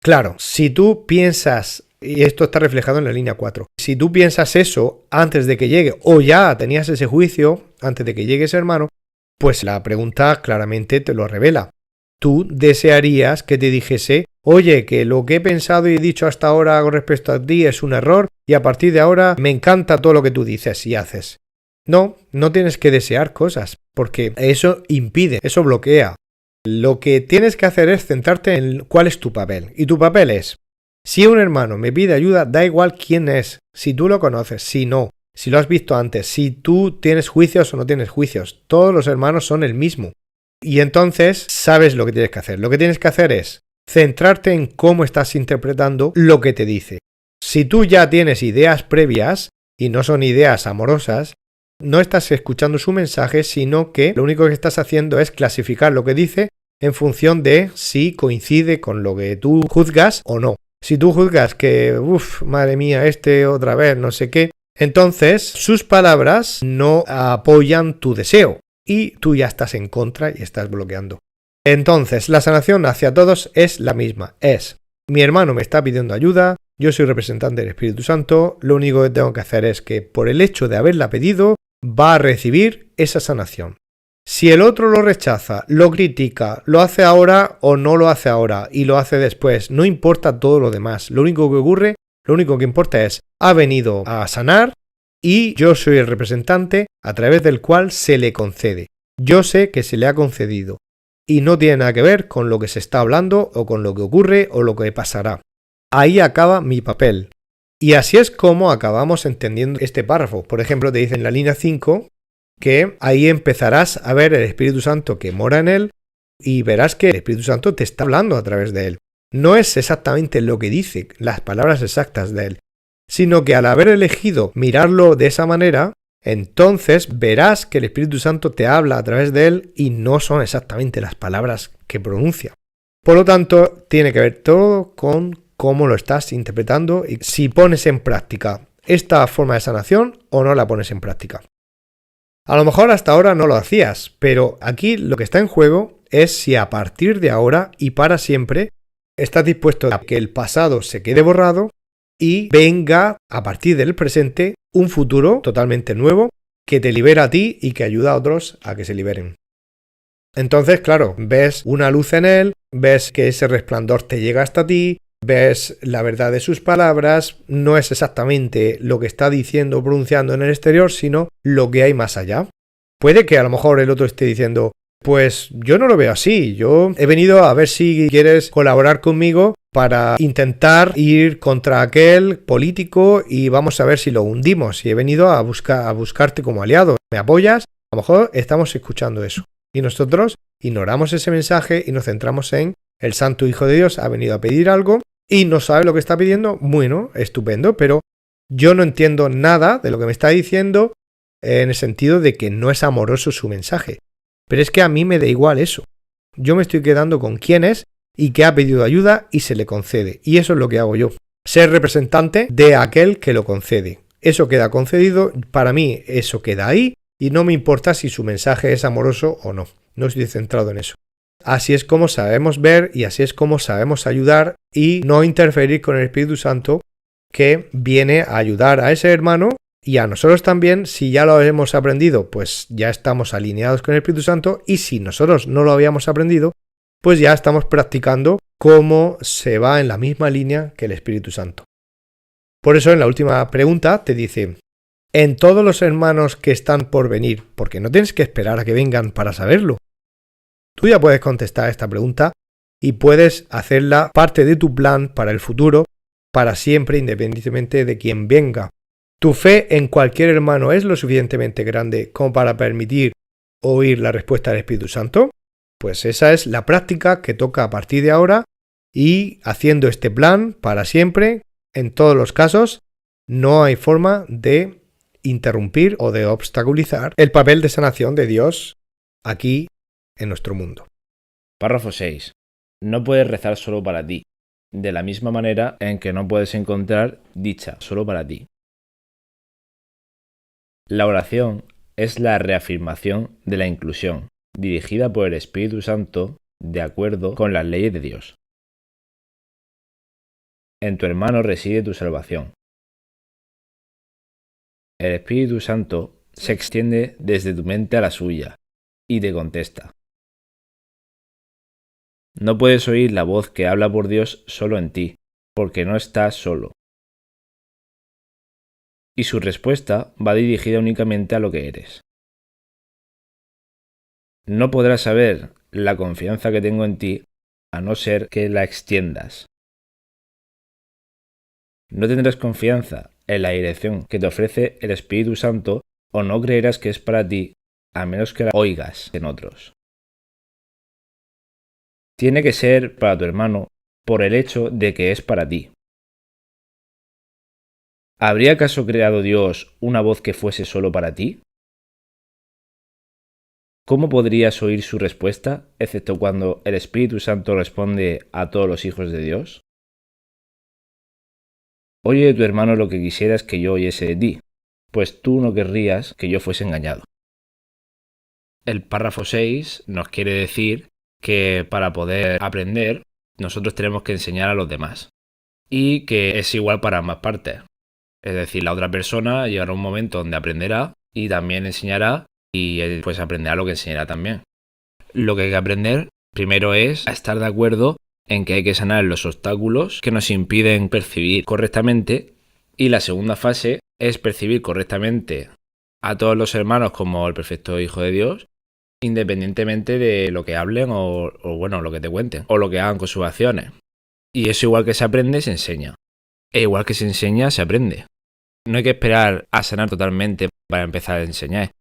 Claro, si tú piensas, y esto está reflejado en la línea 4, si tú piensas eso antes de que llegue, o ya tenías ese juicio antes de que llegue ese hermano, pues la pregunta claramente te lo revela. tú desearías que te dijese: oye, que lo que he pensado y he dicho hasta ahora con respecto a ti es un error y a partir de ahora me encanta todo lo que tú dices y haces. No, no tienes que desear cosas, porque eso impide, eso bloquea. Lo que tienes que hacer es centrarte en cuál es tu papel. Y tu papel es: si un hermano me pide ayuda, da igual quién es, si tú lo conoces, si no, si lo has visto antes, si tú tienes juicios o no tienes juicios, todos los hermanos son el mismo. Y entonces sabes lo que tienes que hacer. Lo que tienes que hacer es centrarte en cómo estás interpretando lo que te dice. Si tú ya tienes ideas previas, y no son ideas amorosas, no estás escuchando su mensaje, sino que lo único que estás haciendo es clasificar lo que dice en función de si coincide con lo que tú juzgas o no. Si tú juzgas que, madre mía, otra vez, no sé qué, entonces sus palabras no apoyan tu deseo y tú ya estás en contra y estás bloqueando. Entonces, la sanación hacia todos es la misma. Es: mi hermano me está pidiendo ayuda, yo soy representante del Espíritu Santo, lo único que tengo que hacer es que por el hecho de haberla pedido, va a recibir esa sanación. Si el otro lo rechaza, lo critica, lo hace ahora o no lo hace ahora y lo hace después, no importa todo lo demás. Lo único que ocurre, lo único que importa es: ha venido a sanar y yo soy el representante a través del cual se le concede. Yo sé que se le ha concedido. Y no tiene nada que ver con lo que se está hablando o con lo que ocurre o lo que pasará. Ahí acaba mi papel. Y así es como acabamos entendiendo este párrafo. Por ejemplo, te dice en la línea 5 que ahí empezarás a ver el Espíritu Santo que mora en él y verás que el Espíritu Santo te está hablando a través de él. No es exactamente lo que dice, las palabras exactas de él, sino que al haber elegido mirarlo de esa manera, entonces verás que el Espíritu Santo te habla a través de él y no son exactamente las palabras que pronuncia. Por lo tanto, tiene que ver todo con cómo lo estás interpretando y si pones en práctica esta forma de sanación o no la pones en práctica. A lo mejor hasta ahora no lo hacías, pero aquí lo que está en juego es si a partir de ahora y para siempre estás dispuesto a que el pasado se quede borrado y venga a partir del presente un futuro totalmente nuevo que te libera a ti y que ayuda a otros a que se liberen. Entonces, claro, ves una luz en él, ves que ese resplandor te llega hasta ti, ves la verdad de sus palabras, no es exactamente lo que está diciendo o pronunciando en el exterior, sino lo que hay más allá. Puede que a lo mejor el otro esté diciendo: pues yo no lo veo así, yo he venido a ver si quieres colaborar conmigo para intentar ir contra aquel político y vamos a ver si lo hundimos. Y he venido a buscarte como aliado. ¿Me apoyas? A lo mejor estamos escuchando eso. Y nosotros ignoramos ese mensaje y nos centramos en: el Santo Hijo de Dios ha venido a pedir algo y no sabe lo que está pidiendo. Bueno, estupendo, pero yo no entiendo nada de lo que me está diciendo en el sentido de que no es amoroso su mensaje. Pero es que a mí me da igual eso. Yo me estoy quedando con quién es y que ha pedido ayuda y se le concede. Y eso es lo que hago yo. Ser representante de aquel que lo concede. Eso queda concedido, para mí eso queda ahí y no me importa si su mensaje es amoroso o no. No estoy centrado en eso. Así es como sabemos ver y así es como sabemos ayudar y no interferir con el Espíritu Santo que viene a ayudar a ese hermano y a nosotros también. Si ya lo hemos aprendido, pues ya estamos alineados con el Espíritu Santo, y si nosotros no lo habíamos aprendido, pues ya estamos practicando cómo se va en la misma línea que el Espíritu Santo. Por eso en la última pregunta te dice: en todos los hermanos que están por venir, porque no tienes que esperar a que vengan para saberlo. Tú ya puedes contestar esta pregunta y puedes hacerla parte de tu plan para el futuro, para siempre, independientemente de quién venga. ¿Tu fe en cualquier hermano es lo suficientemente grande como para permitir oír la respuesta del Espíritu Santo? Pues esa es la práctica que toca a partir de ahora, y haciendo este plan para siempre, en todos los casos, no hay forma de interrumpir o de obstaculizar el papel de sanación de Dios aquí en nuestro mundo. Párrafo 6. No puedes rezar solo para ti, de la misma manera en que no puedes encontrar dicha solo para ti. La oración es la reafirmación de la inclusión, dirigida por el Espíritu Santo de acuerdo con las leyes de Dios. En tu hermano reside tu salvación. El Espíritu Santo se extiende desde tu mente a la suya y te contesta. No puedes oír la voz que habla por Dios solo en ti, porque no estás solo. Y su respuesta va dirigida únicamente a lo que eres. No podrás saber la confianza que tengo en ti a no ser que la extiendas. No tendrás confianza en la dirección que te ofrece el Espíritu Santo o no creerás que es para ti a menos que la oigas en otros. Tiene que ser para tu hermano por el hecho de que es para ti. ¿Habría acaso creado Dios una voz que fuese solo para ti? ¿Cómo podrías oír su respuesta, excepto cuando el Espíritu Santo responde a todos los hijos de Dios? Oye de tu hermano lo que quisieras que yo oyese de ti, pues tú no querrías que yo fuese engañado. El párrafo 6 nos quiere decir que para poder aprender, nosotros tenemos que enseñar a los demás. Y que es igual para ambas partes. Es decir, la otra persona llegará un momento donde aprenderá y también enseñará y él pues aprenderá lo que enseñará también. Lo que hay que aprender primero es a estar de acuerdo en que hay que sanar los obstáculos que nos impiden percibir correctamente y la segunda fase es percibir correctamente a todos los hermanos como el perfecto Hijo de Dios, independientemente de lo que hablen o bueno, lo que te cuenten o lo que hagan con sus acciones. Y eso igual que se aprende, se enseña. E igual que se enseña, se aprende. No hay que esperar a sanar totalmente para empezar a enseñar.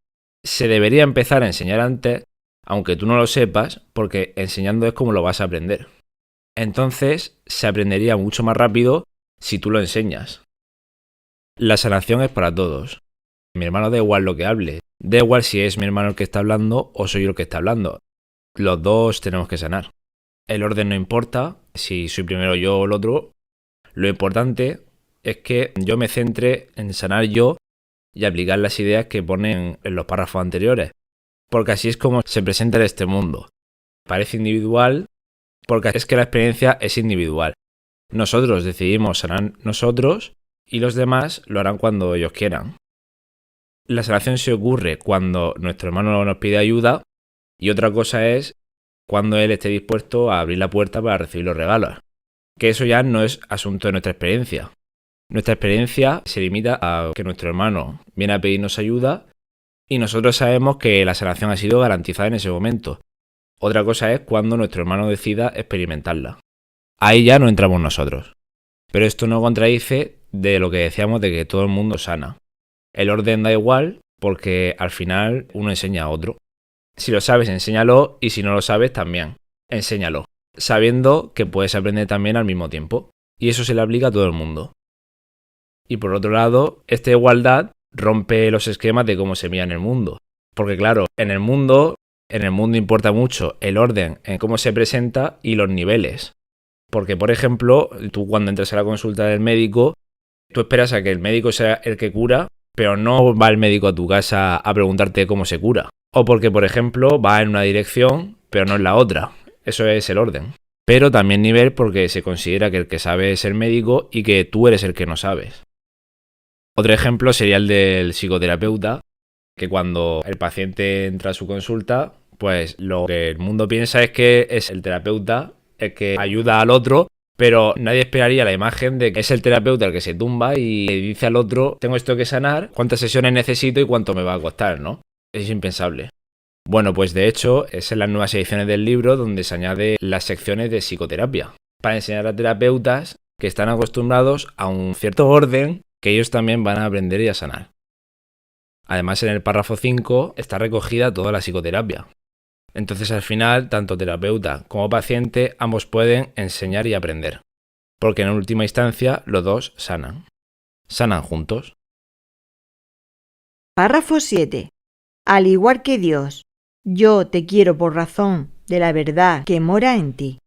Se debería empezar a enseñar antes, aunque tú no lo sepas, porque enseñando es como lo vas a aprender. Entonces, se aprendería mucho más rápido si tú lo enseñas. La sanación es para todos. Mi hermano da igual lo que hable. Da igual si es mi hermano el que está hablando o soy yo el que está hablando. Los dos tenemos que sanar. El orden no importa, si soy primero yo o el otro. Lo importante es que yo me centre en sanar yo y aplicar las ideas que ponen en los párrafos anteriores. Porque así es como se presenta en este mundo. Parece individual porque es que la experiencia es individual. Nosotros decidimos sanar nosotros y los demás lo harán cuando ellos quieran. La sanación se ocurre cuando nuestro hermano nos pide ayuda y otra cosa es cuando él esté dispuesto a abrir la puerta para recibir los regalos. Que eso ya no es asunto de nuestra experiencia. Nuestra experiencia se limita a que nuestro hermano viene a pedirnos ayuda y nosotros sabemos que la sanación ha sido garantizada en ese momento. Otra cosa es cuando nuestro hermano decida experimentarla. Ahí ya no entramos nosotros. Pero esto no contradice de lo que decíamos de que todo el mundo sana. El orden da igual porque al final uno enseña a otro. Si lo sabes, enséñalo y si no lo sabes, también. Enséñalo, sabiendo que puedes aprender también al mismo tiempo. Y eso se le aplica a todo el mundo. Y por otro lado, esta igualdad rompe los esquemas de cómo se mira en el mundo. Porque claro, en el mundo importa mucho el orden en cómo se presenta y los niveles. Porque, por ejemplo, tú cuando entras a la consulta del médico, tú esperas a que el médico sea el que cura, pero no va el médico a tu casa a preguntarte cómo se cura. O porque, por ejemplo, va en una dirección, pero no en la otra. Eso es el orden. Pero también nivel porque se considera que el que sabe es el médico y que tú eres el que no sabes. Otro ejemplo sería el del psicoterapeuta, que cuando el paciente entra a su consulta, pues lo que el mundo piensa es que es el terapeuta el que ayuda al otro, pero nadie esperaría la imagen de que es el terapeuta el que se tumba y le dice al otro, tengo esto que sanar, cuántas sesiones necesito y cuánto me va a costar, ¿no? Es impensable. Bueno, pues de hecho es en las nuevas ediciones del libro donde se añade las secciones de psicoterapia, para enseñar a terapeutas que están acostumbrados a un cierto orden que ellos también van a aprender y a sanar. Además, en el párrafo 5 está recogida toda la psicoterapia. Entonces, al final, tanto terapeuta como paciente, ambos pueden enseñar y aprender. Porque en última instancia, los dos sanan. Sanan juntos. Párrafo 7. Al igual que Dios, yo te quiero por razón de la verdad que mora en ti.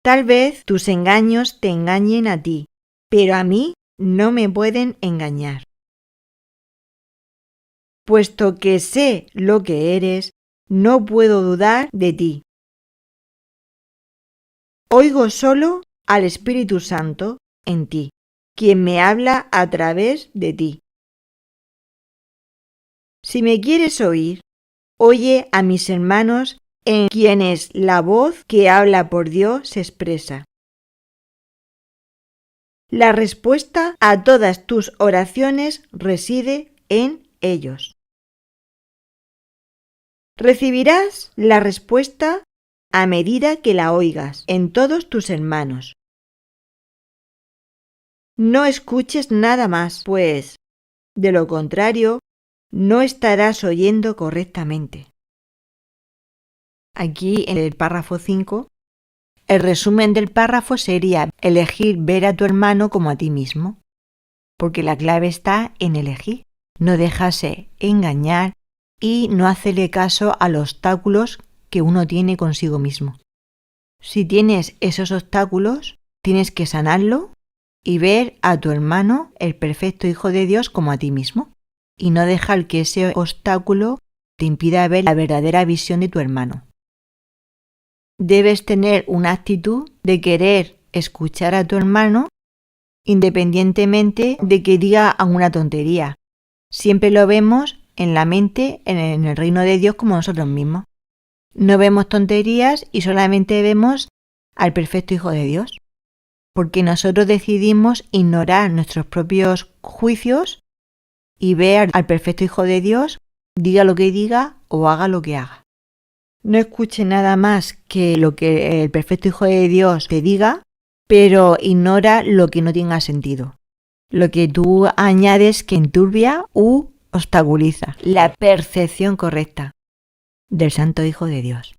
Tal vez tus engaños te engañen a ti, pero a mí no me pueden engañar. Puesto que sé lo que eres, no puedo dudar de ti. Oigo solo al Espíritu Santo en ti, quien me habla a través de ti. Si me quieres oír, oye a mis hermanos en quienes la voz que habla por Dios se expresa. La respuesta a todas tus oraciones reside en ellos. Recibirás la respuesta a medida que la oigas en todos tus hermanos. No escuches nada más, pues, de lo contrario, no estarás oyendo correctamente. Aquí en el párrafo 5, el resumen del párrafo sería elegir ver a tu hermano como a ti mismo, porque la clave está en elegir, no dejarse engañar y no hacerle caso a los obstáculos que uno tiene consigo mismo. Si tienes esos obstáculos, tienes que sanarlo y ver a tu hermano, el perfecto Hijo de Dios, como a ti mismo, y no dejar que ese obstáculo te impida ver la verdadera visión de tu hermano. Debes tener una actitud de querer escuchar a tu hermano independientemente de que diga alguna tontería. Siempre lo vemos en la mente, en el reino de Dios, como nosotros mismos. No vemos tonterías y solamente vemos al perfecto Hijo de Dios, porque nosotros decidimos ignorar nuestros propios juicios y ver al perfecto Hijo de Dios, diga lo que diga o haga lo que haga. No escuche nada más que lo que el perfecto Hijo de Dios te diga, pero ignora lo que no tenga sentido, lo que tú añades que enturbia u obstaculiza la percepción correcta del Santo Hijo de Dios.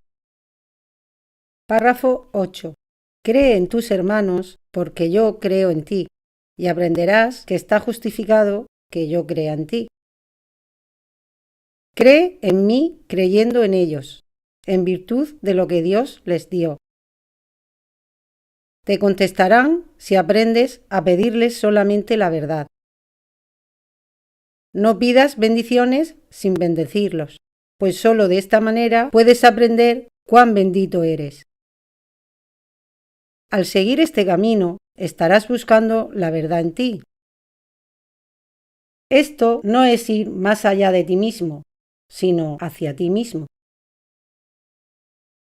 Párrafo 8. Cree en tus hermanos, porque yo creo en ti, y aprenderás que está justificado que yo crea en ti. Cree en mí creyendo en ellos, en virtud de lo que Dios les dio. Te contestarán si aprendes a pedirles solamente la verdad. No pidas bendiciones sin bendecirlos, pues solo de esta manera puedes aprender cuán bendito eres. Al seguir este camino, estarás buscando la verdad en ti. Esto no es ir más allá de ti mismo, sino hacia ti mismo.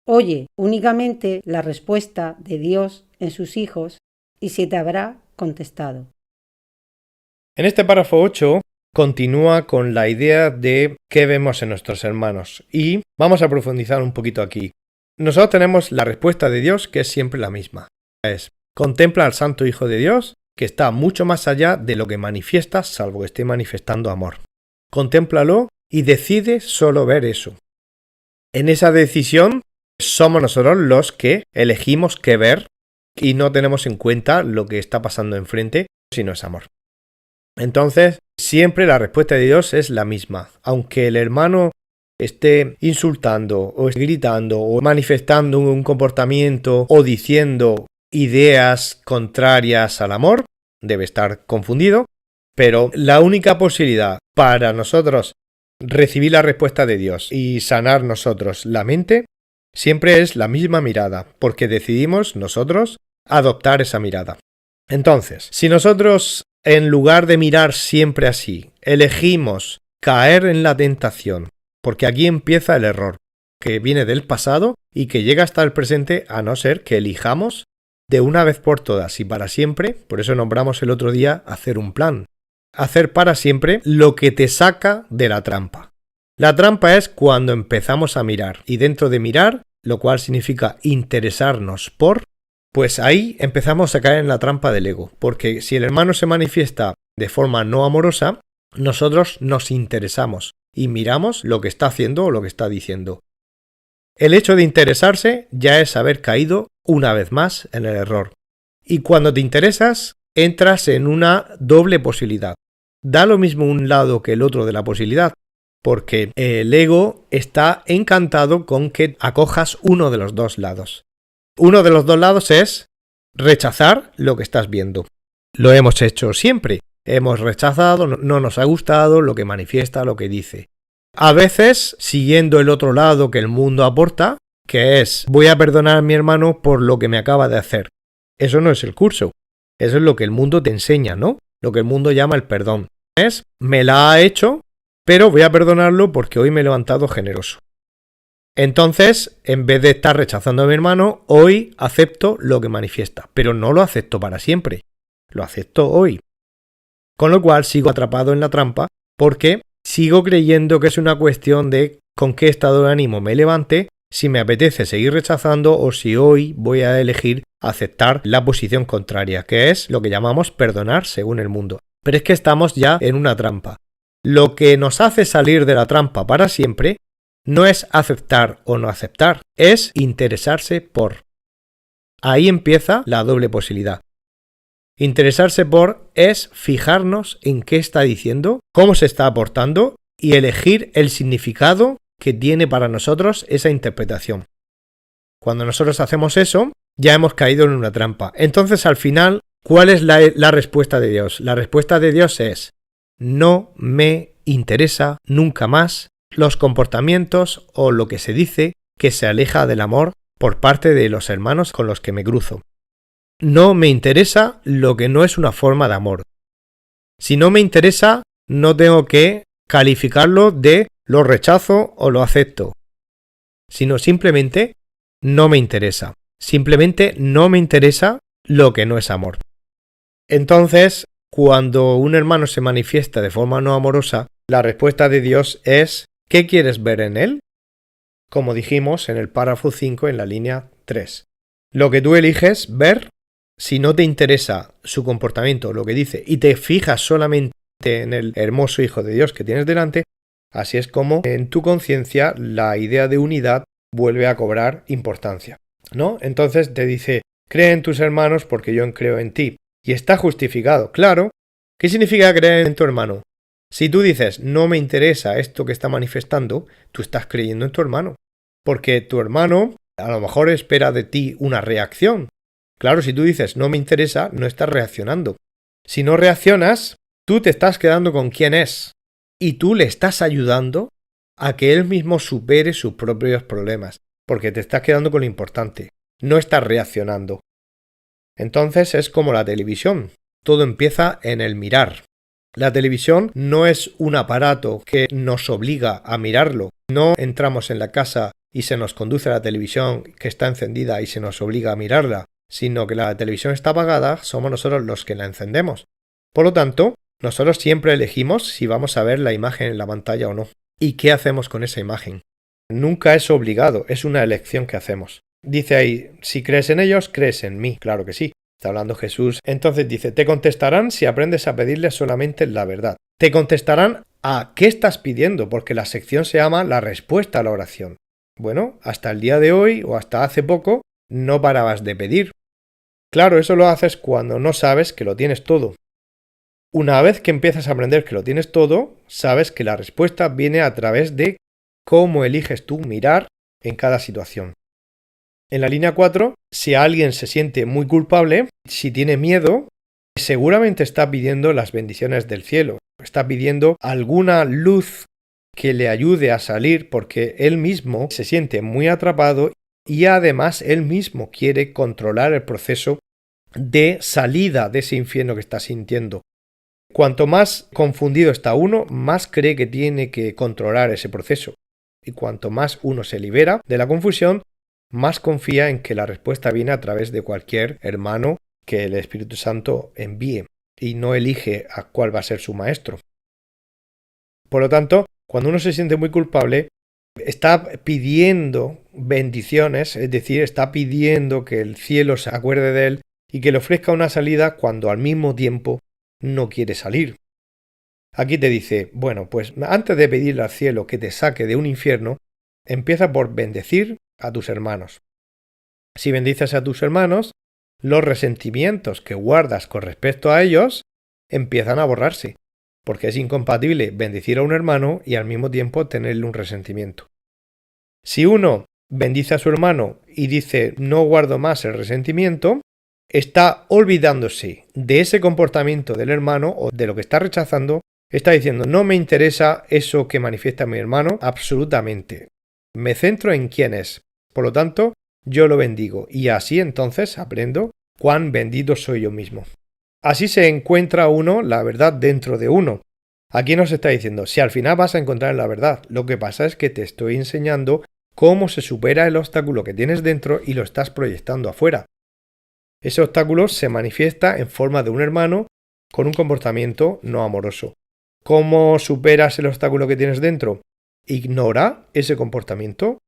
Oye únicamente la respuesta de Dios en sus hijos y se te habrá contestado. En este párrafo 8 continúa con la idea de qué vemos en nuestros hermanos y vamos a profundizar un poquito aquí. Nosotros tenemos la respuesta de Dios que es siempre la misma. Contempla al Santo Hijo de Dios que está mucho más allá de lo que manifiesta salvo que esté manifestando amor. Contémplalo y decide solo ver eso. En esa decisión somos nosotros los que elegimos qué ver y no tenemos en cuenta lo que está pasando enfrente, sino es amor. Entonces, siempre la respuesta de Dios es la misma. Aunque el hermano esté insultando o gritando o manifestando un comportamiento o diciendo ideas contrarias al amor, debe estar confundido, pero la única posibilidad para nosotros recibir la respuesta de Dios y sanar nosotros la mente siempre es la misma mirada, porque decidimos nosotros adoptar esa mirada. Entonces, si nosotros en lugar de mirar siempre así, elegimos caer en la tentación, porque aquí empieza el error, que viene del pasado y que llega hasta el presente a no ser que elijamos de una vez por todas y para siempre, por eso nombramos el otro día hacer un plan. Hacer para siempre lo que te saca de la trampa. La trampa es cuando empezamos a mirar y dentro de mirar, lo cual significa interesarnos por, pues ahí empezamos a caer en la trampa del ego, porque si el hermano se manifiesta de forma no amorosa, nosotros nos interesamos y miramos lo que está haciendo o lo que está diciendo. El hecho de interesarse ya es haber caído una vez más en el error. Y cuando te interesas, entras en una doble posibilidad. Da lo mismo un lado que el otro de la posibilidad, porque el ego está encantado con que acojas uno de los dos lados. Uno de los dos lados es rechazar lo que estás viendo. Lo hemos hecho siempre. Hemos rechazado, no nos ha gustado lo que manifiesta, lo que dice. A veces, siguiendo el otro lado que el mundo aporta, que es voy a perdonar a mi hermano por lo que me acaba de hacer. Eso no es el curso. Eso es lo que el mundo te enseña, ¿no? Lo que el mundo llama el perdón. Es, me la ha hecho, pero voy a perdonarlo porque hoy me he levantado generoso. Entonces, en vez de estar rechazando a mi hermano, hoy acepto lo que manifiesta, pero no lo acepto para siempre, lo acepto hoy. Con lo cual sigo atrapado en la trampa porque sigo creyendo que es una cuestión de con qué estado de ánimo me levante, si me apetece seguir rechazando o si hoy voy a elegir aceptar la posición contraria, que es lo que llamamos perdonar según el mundo. Pero es que estamos ya en una trampa. Lo que nos hace salir de la trampa para siempre no es aceptar o no aceptar, es interesarse por. Ahí empieza la doble posibilidad. Interesarse por es fijarnos en qué está diciendo, cómo se está aportando y elegir el significado que tiene para nosotros esa interpretación. Cuando nosotros hacemos eso, ya hemos caído en una trampa. Entonces, al final, ¿cuál es la respuesta de Dios? La respuesta de Dios es: no me interesa nunca más los comportamientos o lo que se dice que se aleja del amor por parte de los hermanos con los que me cruzo. No me interesa lo que no es una forma de amor. Si no me interesa, no tengo que calificarlo de lo rechazo o lo acepto, sino simplemente no me interesa. Simplemente no me interesa lo que no es amor. Entonces, cuando un hermano se manifiesta de forma no amorosa, la respuesta de Dios es: ¿qué quieres ver en él? Como dijimos en el párrafo 5 en la línea 3. Lo que tú eliges ver, si no te interesa su comportamiento, lo que dice, y te fijas solamente en el hermoso Hijo de Dios que tienes delante, así es como en tu conciencia la idea de unidad vuelve a cobrar importancia, ¿no? Entonces te dice: cree en tus hermanos porque yo creo en ti. Y está justificado, claro. ¿Qué significa creer en tu hermano? Si tú dices no me interesa esto que está manifestando, tú estás creyendo en tu hermano. Porque tu hermano a lo mejor espera de ti una reacción. Claro, si tú dices no me interesa, no estás reaccionando. Si no reaccionas, tú te estás quedando con quién es. Y tú le estás ayudando a que él mismo supere sus propios problemas. Porque te estás quedando con lo importante. No estás reaccionando. Entonces es como la televisión. Todo empieza en el mirar. La televisión no es un aparato que nos obliga a mirarlo. No entramos en la casa y se nos conduce a la televisión que está encendida y se nos obliga a mirarla, sino que la televisión está apagada, somos nosotros los que la encendemos. Por lo tanto, nosotros siempre elegimos si vamos a ver la imagen en la pantalla o no. ¿Y qué hacemos con esa imagen? Nunca es obligado, es una elección que hacemos. Dice ahí: si crees en ellos, crees en mí. Claro que sí. Está hablando Jesús. Entonces dice: te contestarán si aprendes a pedirles solamente la verdad. Te contestarán a qué estás pidiendo, porque la sección se llama la respuesta a la oración. Bueno, hasta el día de hoy o hasta hace poco no parabas de pedir. Claro, eso lo haces cuando no sabes que lo tienes todo. Una vez que empiezas a aprender que lo tienes todo, sabes que la respuesta viene a través de cómo eliges tú mirar en cada situación. En la línea 4, si alguien se siente muy culpable, si tiene miedo, seguramente está pidiendo las bendiciones del cielo. Está pidiendo alguna luz que le ayude a salir porque él mismo se siente muy atrapado y además él mismo quiere controlar el proceso de salida de ese infierno que está sintiendo. Cuanto más confundido está uno, más cree que tiene que controlar ese proceso. Y cuanto más uno se libera de la confusión, más confía en que la respuesta viene a través de cualquier hermano que el Espíritu Santo envíe y no elige a cuál va a ser su maestro. Por lo tanto, cuando uno se siente muy culpable, está pidiendo bendiciones, es decir, está pidiendo que el cielo se acuerde de él y que le ofrezca una salida cuando al mismo tiempo no quiere salir. Aquí te dice: bueno, pues antes de pedirle al cielo que te saque de un infierno, empieza por bendecir a tus hermanos. Si bendices a tus hermanos, los resentimientos que guardas con respecto a ellos empiezan a borrarse, porque es incompatible bendecir a un hermano y al mismo tiempo tenerle un resentimiento. Si uno bendice a su hermano y dice no guardo más el resentimiento, está olvidándose de ese comportamiento del hermano o de lo que está rechazando, está diciendo no me interesa eso que manifiesta mi hermano absolutamente. Me centro en quién es. Por lo tanto, yo lo bendigo y así entonces aprendo cuán bendito soy yo mismo. Así se encuentra uno la verdad dentro de uno. Aquí nos está diciendo, si al final vas a encontrar la verdad, lo que pasa es que te estoy enseñando cómo se supera el obstáculo que tienes dentro y lo estás proyectando afuera. Ese obstáculo se manifiesta en forma de un hermano con un comportamiento no amoroso. ¿Cómo superas el obstáculo que tienes dentro? Ignora ese comportamiento.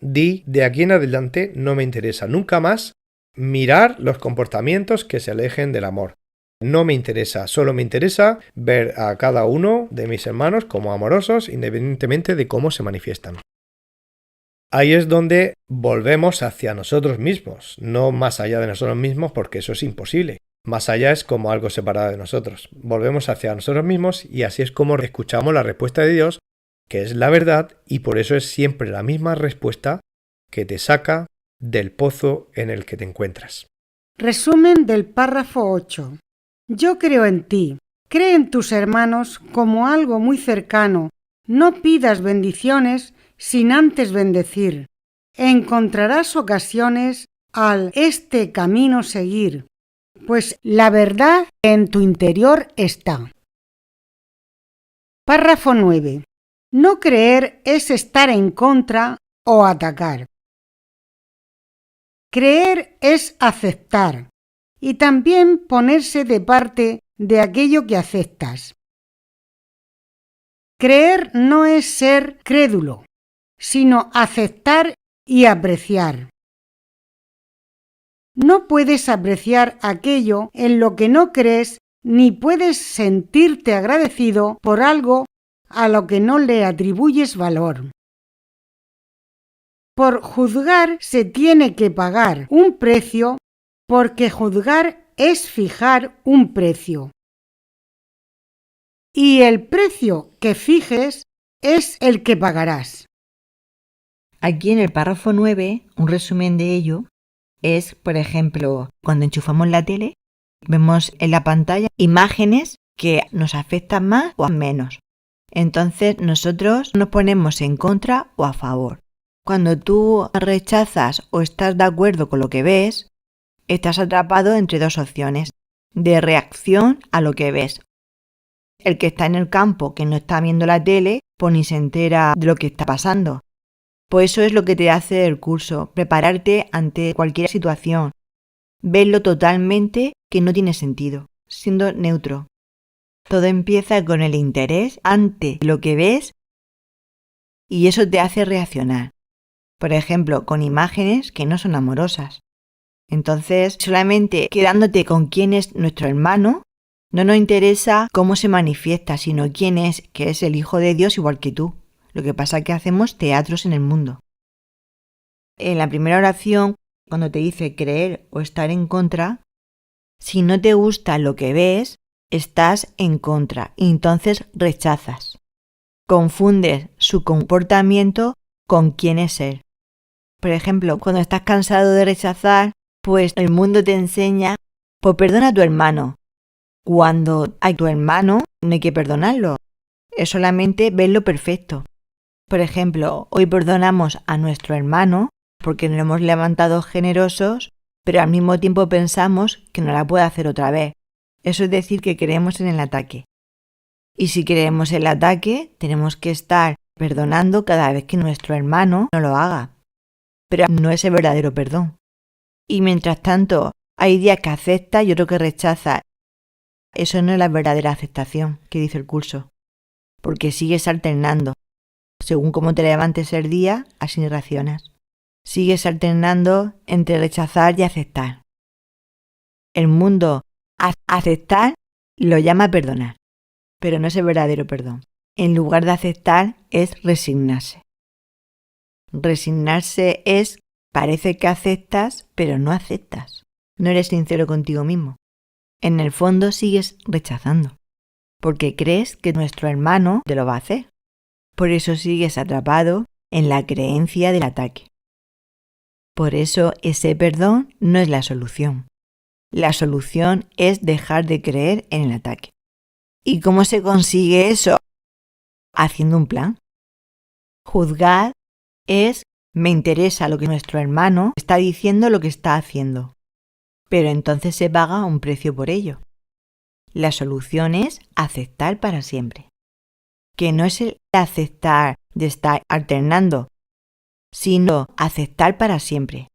Di, de aquí en adelante no me interesa nunca más mirar los comportamientos que se alejen del amor. No me interesa, solo me interesa ver a cada uno de mis hermanos como amorosos independientemente de cómo se manifiestan. Ahí es donde volvemos hacia nosotros mismos, no más allá de nosotros mismos porque eso es imposible. Más allá es como algo separado de nosotros. Volvemos hacia nosotros mismos y así es como escuchamos la respuesta de Dios, que es la verdad, y por eso es siempre la misma respuesta que te saca del pozo en el que te encuentras. Resumen del párrafo 8. Yo creo en ti. Cree en tus hermanos como algo muy cercano. No pidas bendiciones sin antes bendecir. Encontrarás ocasiones al este camino seguir, pues la verdad en tu interior está. Párrafo 9. No creer es estar en contra o atacar. Creer es aceptar y también ponerse de parte de aquello que aceptas. Creer no es ser crédulo, sino aceptar y apreciar. No puedes apreciar aquello en lo que no crees, ni puedes sentirte agradecido por algo a lo que no le atribuyes valor. Por juzgar se tiene que pagar un precio, porque juzgar es fijar un precio. Y el precio que fijes es el que pagarás. Aquí en el párrafo 9, un resumen de ello es, por ejemplo, cuando enchufamos la tele, vemos en la pantalla imágenes que nos afectan más o menos. Entonces nosotros nos ponemos en contra o a favor. Cuando tú rechazas o estás de acuerdo con lo que ves, estás atrapado entre dos opciones de reacción a lo que ves. El que está en el campo, que no está viendo la tele, pues ni se entera de lo que está pasando. Pues eso es lo que te hace el curso, prepararte ante cualquier situación, verlo totalmente que no tiene sentido, siendo neutro. Todo empieza con el interés ante lo que ves y eso te hace reaccionar. Por ejemplo, con imágenes que no son amorosas. Entonces, solamente quedándote con quién es nuestro hermano, no nos interesa cómo se manifiesta, sino quién es, que es el Hijo de Dios igual que tú. Lo que pasa es que hacemos teatros en el mundo. En la primera oración, cuando te dice creer o estar en contra, si no te gusta lo que ves, estás en contra y entonces rechazas. Confundes su comportamiento con quién es él. Por ejemplo, cuando estás cansado de rechazar, pues el mundo te enseña, pues perdona a tu hermano. Cuando a tu hermano no hay que perdonarlo, es solamente verlo perfecto. Por ejemplo, hoy perdonamos a nuestro hermano porque nos hemos levantado generosos, pero al mismo tiempo pensamos que no la puede hacer otra vez. Eso es decir, que creemos en el ataque. Y si creemos en el ataque, tenemos que estar perdonando cada vez que nuestro hermano no lo haga. Pero no es el verdadero perdón. Y mientras tanto, hay días que acepta y otro que rechaza. Eso no es la verdadera aceptación que dice el curso, porque sigues alternando. Según cómo te levantes el día, así reaccionas. Sigues alternando entre rechazar y aceptar. El mundo aceptar lo llama perdonar, pero no es el verdadero perdón. En lugar de aceptar es resignarse. Resignarse es, parece que aceptas, pero no aceptas. No eres sincero contigo mismo. En el fondo sigues rechazando, porque crees que nuestro hermano te lo va a hacer. Por eso sigues atrapado en la creencia del ataque. Por eso ese perdón no es la solución. La solución es dejar de creer en el ataque. ¿Y cómo se consigue eso? Haciendo un plan. Juzgar es, me interesa lo que nuestro hermano está diciendo, lo que está haciendo. Pero entonces se paga un precio por ello. La solución es aceptar para siempre. Que no es el aceptar de estar alternando. sino aceptar para siempre.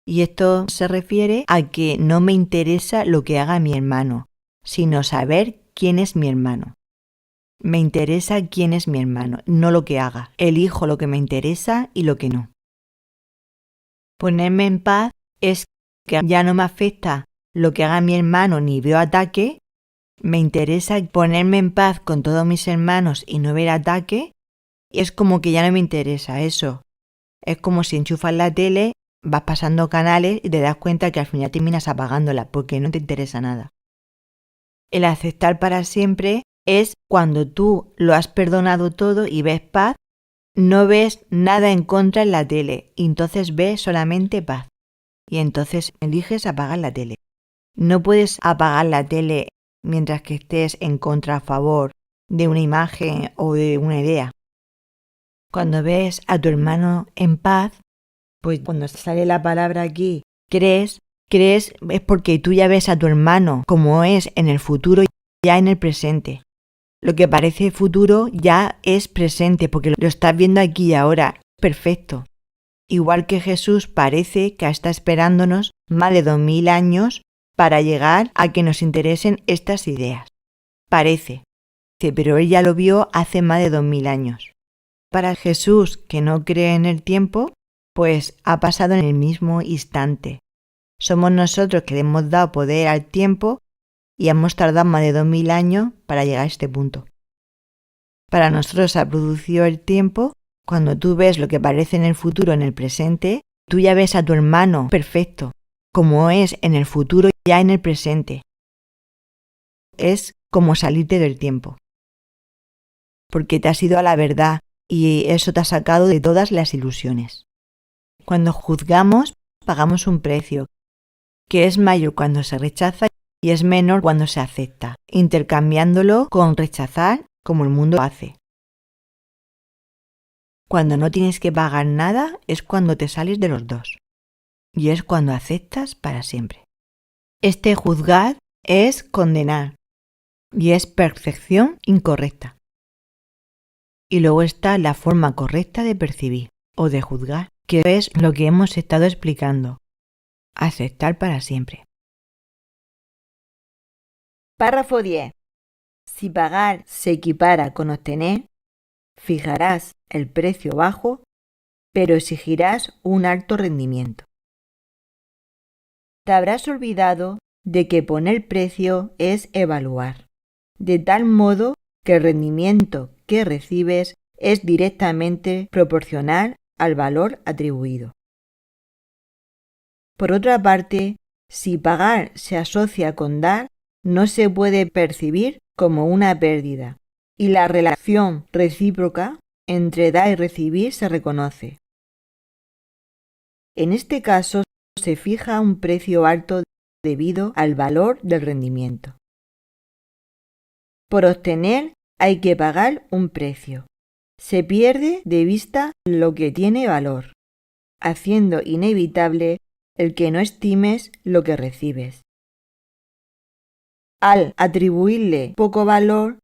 Y esto se refiere a que no me interesa lo que haga mi hermano, sino saber quién es mi hermano. Me interesa quién es mi hermano, no lo que haga. Elijo lo que me interesa y lo que no. Ponerme en paz es que ya no me afecta lo que haga mi hermano ni veo ataque. Me interesa ponerme en paz con todos mis hermanos y no ver ataque. Es como que ya no me interesa eso. Es como si enchufas la tele, vas pasando canales y te das cuenta que al final terminas apagándola porque no te interesa nada. El aceptar para siempre es cuando tú lo has perdonado todo y ves paz, no ves nada en contra en la tele, y entonces ves solamente paz. Y entonces eliges apagar la tele. No puedes apagar la tele mientras que estés en contra a favor de una imagen o de una idea. Cuando ves a tu hermano en paz, pues cuando sale la palabra aquí, crees es porque tú ya ves a tu hermano como es en el futuro, ya en el presente. Lo que parece futuro ya es presente porque lo estás viendo aquí y ahora. Perfecto. Igual que Jesús parece que está esperándonos más de 2000 años para llegar a que nos interesen estas ideas. Parece. Pero él ya lo vio hace más de 2000 años. Para Jesús, que no cree en el tiempo, pues ha pasado en el mismo instante. Somos nosotros que le hemos dado poder al tiempo y hemos tardado más de 2000 años para llegar a este punto. Para nosotros se ha producido el tiempo. Cuando tú ves lo que parece en el futuro en el presente, tú ya ves a tu hermano perfecto, como es en el futuro ya en el presente. Es como salirte del tiempo. Porque te has ido a la verdad y eso te ha sacado de todas las ilusiones. Cuando juzgamos, pagamos un precio, que es mayor cuando se rechaza y es menor cuando se acepta, intercambiándolo con rechazar como el mundo hace. Cuando no tienes que pagar nada es cuando te sales de los dos. Y es cuando aceptas para siempre. Este juzgar es condenar y es percepción incorrecta. Y luego está la forma correcta de percibir o de juzgar, que es lo que hemos estado explicando. Aceptar para siempre. Párrafo 10. Si pagar se equipara con obtener, fijarás el precio bajo, pero exigirás un alto rendimiento. Te habrás olvidado de que poner precio es evaluar, de tal modo que el rendimiento que recibes es directamente proporcional al valor atribuido. Por otra parte, si pagar se asocia con dar, no se puede percibir como una pérdida, y la relación recíproca entre dar y recibir se reconoce. En este caso, se fija un precio alto debido al valor del rendimiento. Por obtener hay que pagar un precio. Se pierde de vista lo que tiene valor, haciendo inevitable el que no estimes lo que recibes. Al atribuirle poco valor,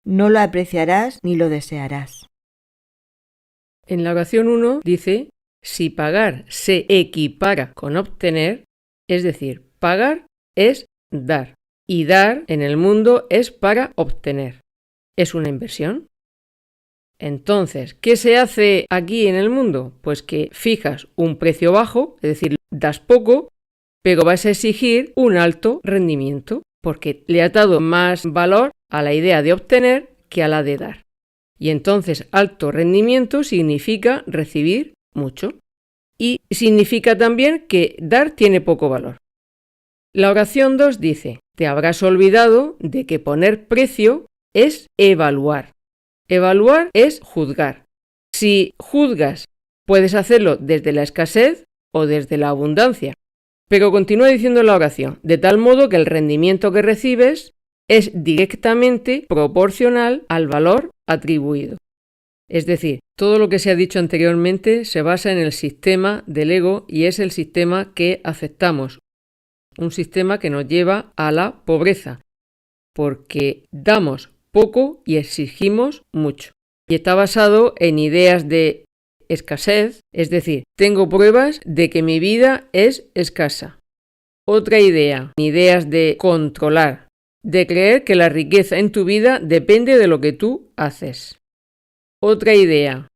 no lo apreciarás ni lo desearás. En la oración 1 dice, si pagar se equipara con obtener, es decir, pagar es dar, y dar en el mundo es para obtener. ¿Es una inversión? Entonces, ¿qué se hace aquí en el mundo? Pues que fijas un precio bajo, es decir, das poco, pero vas a exigir un alto rendimiento, porque le has dado más valor a la idea de obtener que a la de dar. Y entonces alto rendimiento significa recibir mucho. Y significa también que dar tiene poco valor. La oración 2 dice, te habrás olvidado de que poner precio es evaluar. Evaluar es juzgar. Si juzgas, puedes hacerlo desde la escasez o desde la abundancia. Pero continúa diciendo la oración, de tal modo que el rendimiento que recibes es directamente proporcional al valor atribuido. Es decir, todo lo que se ha dicho anteriormente se basa en el sistema del ego y es el sistema que aceptamos. Un sistema que nos lleva a la pobreza, porque damos poco y exigimos mucho. Y está basado en ideas de escasez, es decir, tengo pruebas de que mi vida es escasa. Otra idea, ideas de controlar, de creer que la riqueza en tu vida depende de lo que tú haces. Otra idea,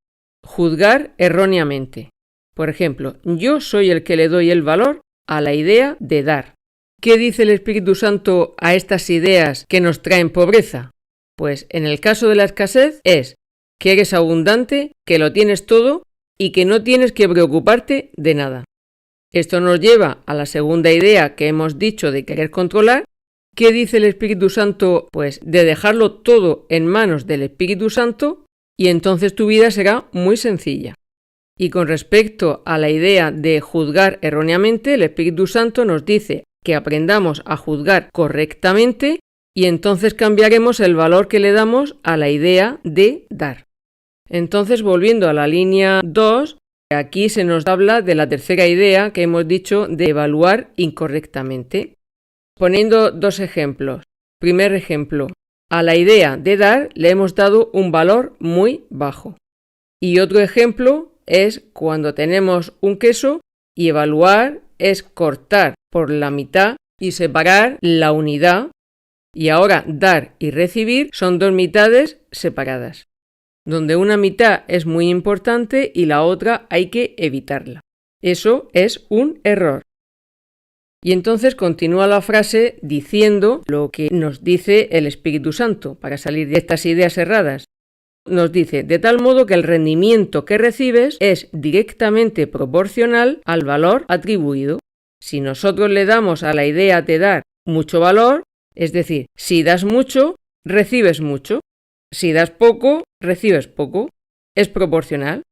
juzgar erróneamente. Por ejemplo, yo soy el que le doy el valor a la idea de dar. ¿Qué dice el Espíritu Santo a estas ideas que nos traen pobreza? Pues en el caso de la escasez es que eres abundante, que lo tienes todo y que no tienes que preocuparte de nada. Esto nos lleva a la segunda idea que hemos dicho de querer controlar. ¿Qué dice el Espíritu Santo? Pues de dejarlo todo en manos del Espíritu Santo y entonces tu vida será muy sencilla. Y con respecto a la idea de juzgar erróneamente, el Espíritu Santo nos dice que aprendamos a juzgar correctamente y entonces cambiaremos el valor que le damos a la idea de dar. Entonces, volviendo a la línea 2, aquí se nos habla de la tercera idea que hemos dicho de evaluar incorrectamente. Poniendo dos ejemplos. Primer ejemplo, a la idea de dar le hemos dado un valor muy bajo. Y otro ejemplo es cuando tenemos un queso y evaluar es cortar por la mitad y separar la unidad. Y ahora dar y recibir son dos mitades separadas, donde una mitad es muy importante y la otra hay que evitarla. Eso es un error. Y entonces continúa la frase diciendo lo que nos dice el Espíritu Santo para salir de estas ideas erradas. Nos dice, de tal modo que el rendimiento que recibes es directamente proporcional al valor atribuido. Si nosotros le damos a la idea de dar mucho valor, es decir, si das mucho, recibes mucho. Si das poco, recibes poco. Es proporcional.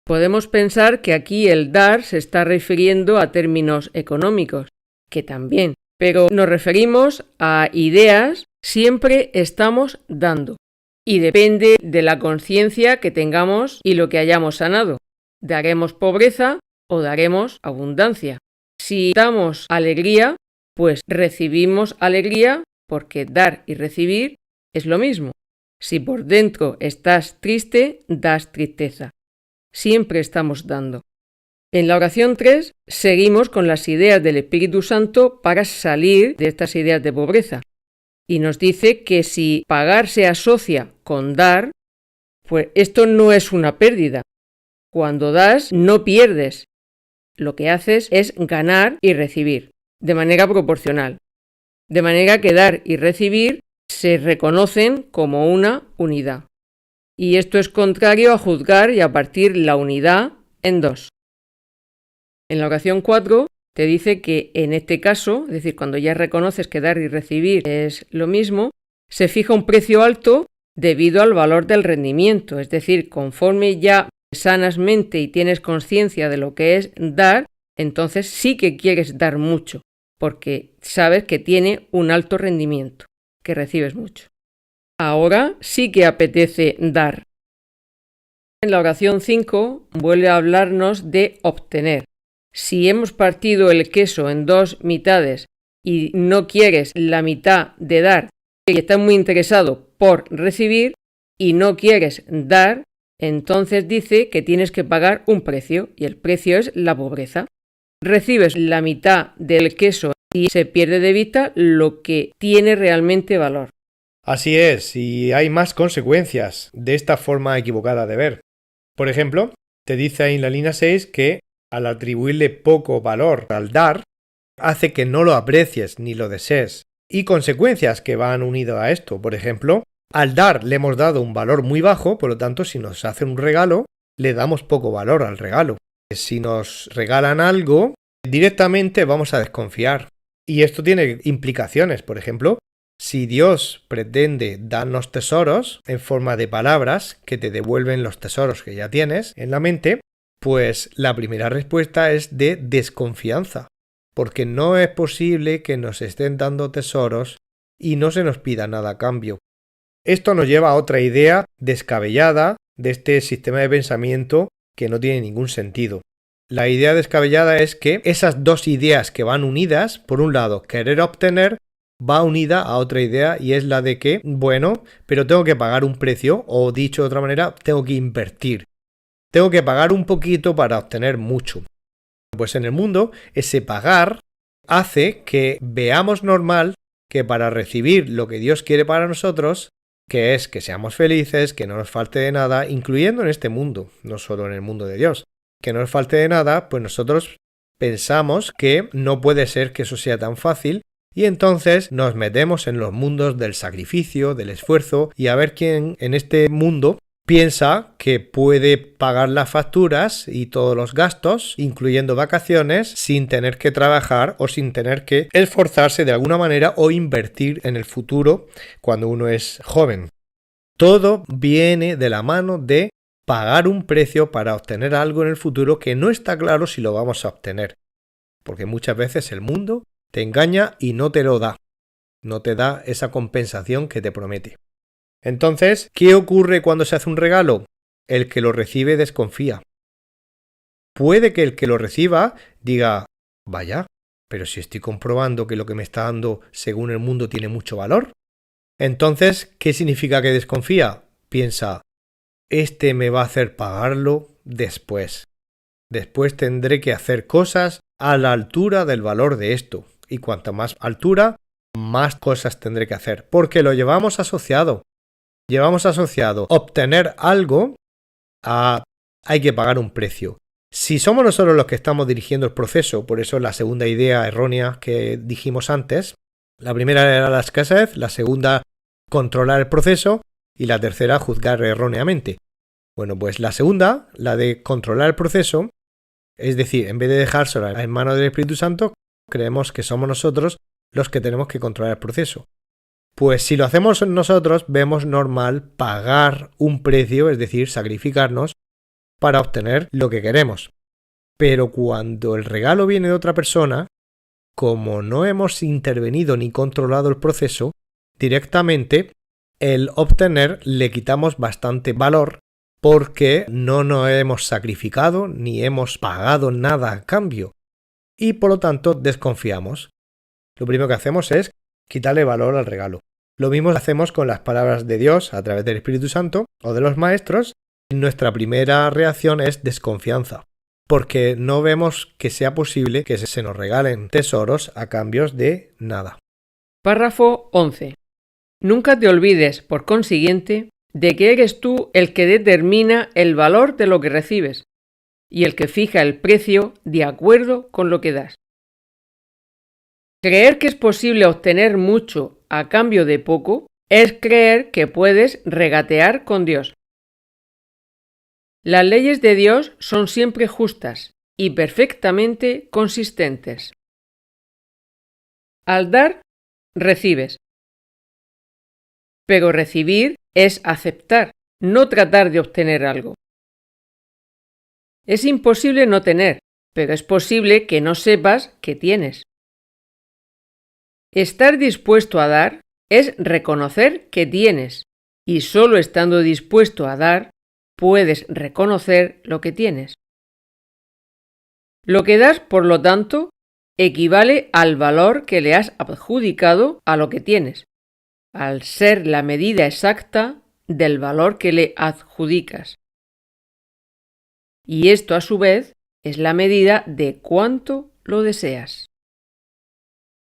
Podemos pensar que aquí el dar se está refiriendo a términos económicos, que también, pero nos referimos a ideas, siempre estamos dando. Y depende de la conciencia que tengamos y lo que hayamos sanado. Daremos pobreza o daremos abundancia. Si damos alegría, pues recibimos alegría porque dar y recibir es lo mismo. Si por dentro estás triste, das tristeza. Siempre estamos dando. En la oración 3 seguimos con las ideas del Espíritu Santo para salir de estas ideas de pobreza. Y nos dice que si pagar se asocia con dar, pues esto no es una pérdida. Cuando das, no pierdes. Lo que haces es ganar y recibir, de manera proporcional. De manera que dar y recibir se reconocen como una unidad. Y esto es contrario a juzgar y a partir la unidad en dos. En la oración 4 te dice que en este caso, es decir, cuando ya reconoces que dar y recibir es lo mismo, se fija un precio alto debido al valor del rendimiento. Es decir, conforme ya sanas mente y tienes conciencia de lo que es dar, entonces sí que quieres dar mucho, porque sabes que tiene un alto rendimiento, que recibes mucho. Ahora sí que apetece dar. En la oración 5 vuelve a hablarnos de obtener. Si hemos partido el queso en dos mitades y no quieres la mitad de dar y estás muy interesado por recibir y no quieres dar, entonces dice que tienes que pagar un precio y el precio es la pobreza. Recibes la mitad del queso y se pierde de vista lo que tiene realmente valor. Así es, y hay más consecuencias de esta forma equivocada de ver. Por ejemplo, te dice ahí en la línea 6 que al atribuirle poco valor al dar, hace que no lo aprecies ni lo desees. Y consecuencias que van unidas a esto. Por ejemplo, al dar le hemos dado un valor muy bajo, por lo tanto, si nos hacen un regalo, le damos poco valor al regalo. Si nos regalan algo, directamente vamos a desconfiar. Y esto tiene implicaciones. Por ejemplo, si Dios pretende darnos tesoros en forma de palabras que te devuelven los tesoros que ya tienes en la mente, pues la primera respuesta es de desconfianza, porque no es posible que nos estén dando tesoros y no se nos pida nada a cambio. Esto nos lleva a otra idea descabellada de este sistema de pensamiento que no tiene ningún sentido. La idea descabellada es que esas dos ideas que van unidas, por un lado, querer obtener, va unida a otra idea y es la de que, bueno, pero tengo que pagar un precio o dicho de otra manera, tengo que invertir. tengo que pagar un poquito para obtener mucho. Pues en el mundo, ese pagar hace que veamos normal que para recibir lo que Dios quiere para nosotros, que es que seamos felices, que no nos falte de nada, incluyendo en este mundo, no solo en el mundo de Dios, que no nos falte de nada, pues nosotros pensamos que no puede ser que eso sea tan fácil y entonces nos metemos en los mundos del sacrificio, del esfuerzo y a ver quién en este mundo piensa que puede pagar las facturas y todos los gastos, incluyendo vacaciones, sin tener que trabajar o sin tener que esforzarse de alguna manera o invertir en el futuro cuando uno es joven. Todo viene de la mano de pagar un precio para obtener algo en el futuro que no está claro si lo vamos a obtener. Porque muchas veces el mundo te engaña y no te lo da. No te da esa compensación que te promete. Entonces, ¿qué ocurre cuando se hace un regalo? El que lo recibe desconfía. Puede que el que lo reciba diga, vaya, pero si estoy comprobando que lo que me está dando según el mundo tiene mucho valor. Entonces, ¿qué significa que desconfía? Piensa, este me va a hacer pagarlo después. Después tendré que hacer cosas a la altura del valor de esto. Y cuanta más altura, más cosas tendré que hacer. Porque lo llevamos asociado. Llevamos asociado obtener algo a hay que pagar un precio. Si somos nosotros los que estamos dirigiendo el proceso, por eso la segunda idea errónea que dijimos antes, la primera era la escasez, la segunda controlar el proceso y la tercera juzgar erróneamente. Bueno, pues la segunda, la de controlar el proceso, es decir, en vez de dejárselo en manos del Espíritu Santo, creemos que somos nosotros los que tenemos que controlar el proceso. Pues si lo hacemos nosotros, vemos normal pagar un precio, es decir, sacrificarnos para obtener lo que queremos. Pero cuando el regalo viene de otra persona, como no hemos intervenido ni controlado el proceso, directamente el obtener le quitamos bastante valor porque no nos hemos sacrificado ni hemos pagado nada a cambio y por lo tanto desconfiamos. Lo primero que hacemos es quitarle valor al regalo. Lo mismo hacemos con las palabras de Dios a través del Espíritu Santo o de los maestros. Nuestra primera reacción es desconfianza, porque no vemos que sea posible que se nos regalen tesoros a cambios de nada. Párrafo 11. Nunca te olvides, por consiguiente, de que eres tú el que determina el valor de lo que recibes y el que fija el precio de acuerdo con lo que das. Creer que es posible obtener mucho a cambio de poco es creer que puedes regatear con Dios. Las leyes de Dios son siempre justas y perfectamente consistentes. Al dar, recibes. Pero recibir es aceptar, no tratar de obtener algo. Es imposible no tener, pero es posible que no sepas que tienes. Estar dispuesto a dar es reconocer que tienes, y solo estando dispuesto a dar, puedes reconocer lo que tienes. Lo que das, por lo tanto, equivale al valor que le has adjudicado a lo que tienes, al ser la medida exacta del valor que le adjudicas. Y esto, a su vez, es la medida de cuánto lo deseas.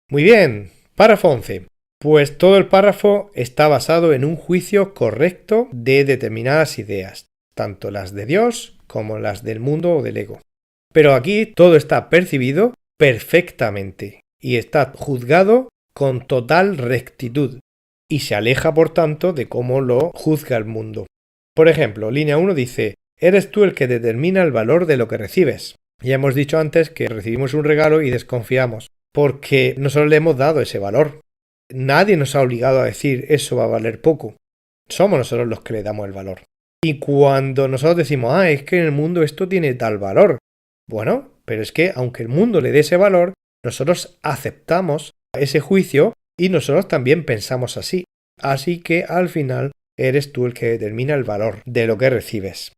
Muy bien, párrafo 11. Pues todo el párrafo está basado en un juicio correcto de determinadas ideas, tanto las de Dios como las del mundo o del ego. Pero aquí todo está percibido perfectamente y está juzgado con total rectitud y se aleja por tanto de cómo lo juzga el mundo. Por ejemplo, línea 1 dice, eres tú el que determina el valor de lo que recibes. Ya hemos dicho antes que recibimos un regalo y desconfiamos, porque nosotros le hemos dado ese valor. Nadie nos ha obligado a decir eso va a valer poco. Somos nosotros los que le damos el valor. Y cuando nosotros decimos, es que en el mundo esto tiene tal valor. Bueno, pero es que aunque el mundo le dé ese valor, nosotros aceptamos ese juicio y nosotros también pensamos así. Así que al final eres tú el que determina el valor de lo que recibes.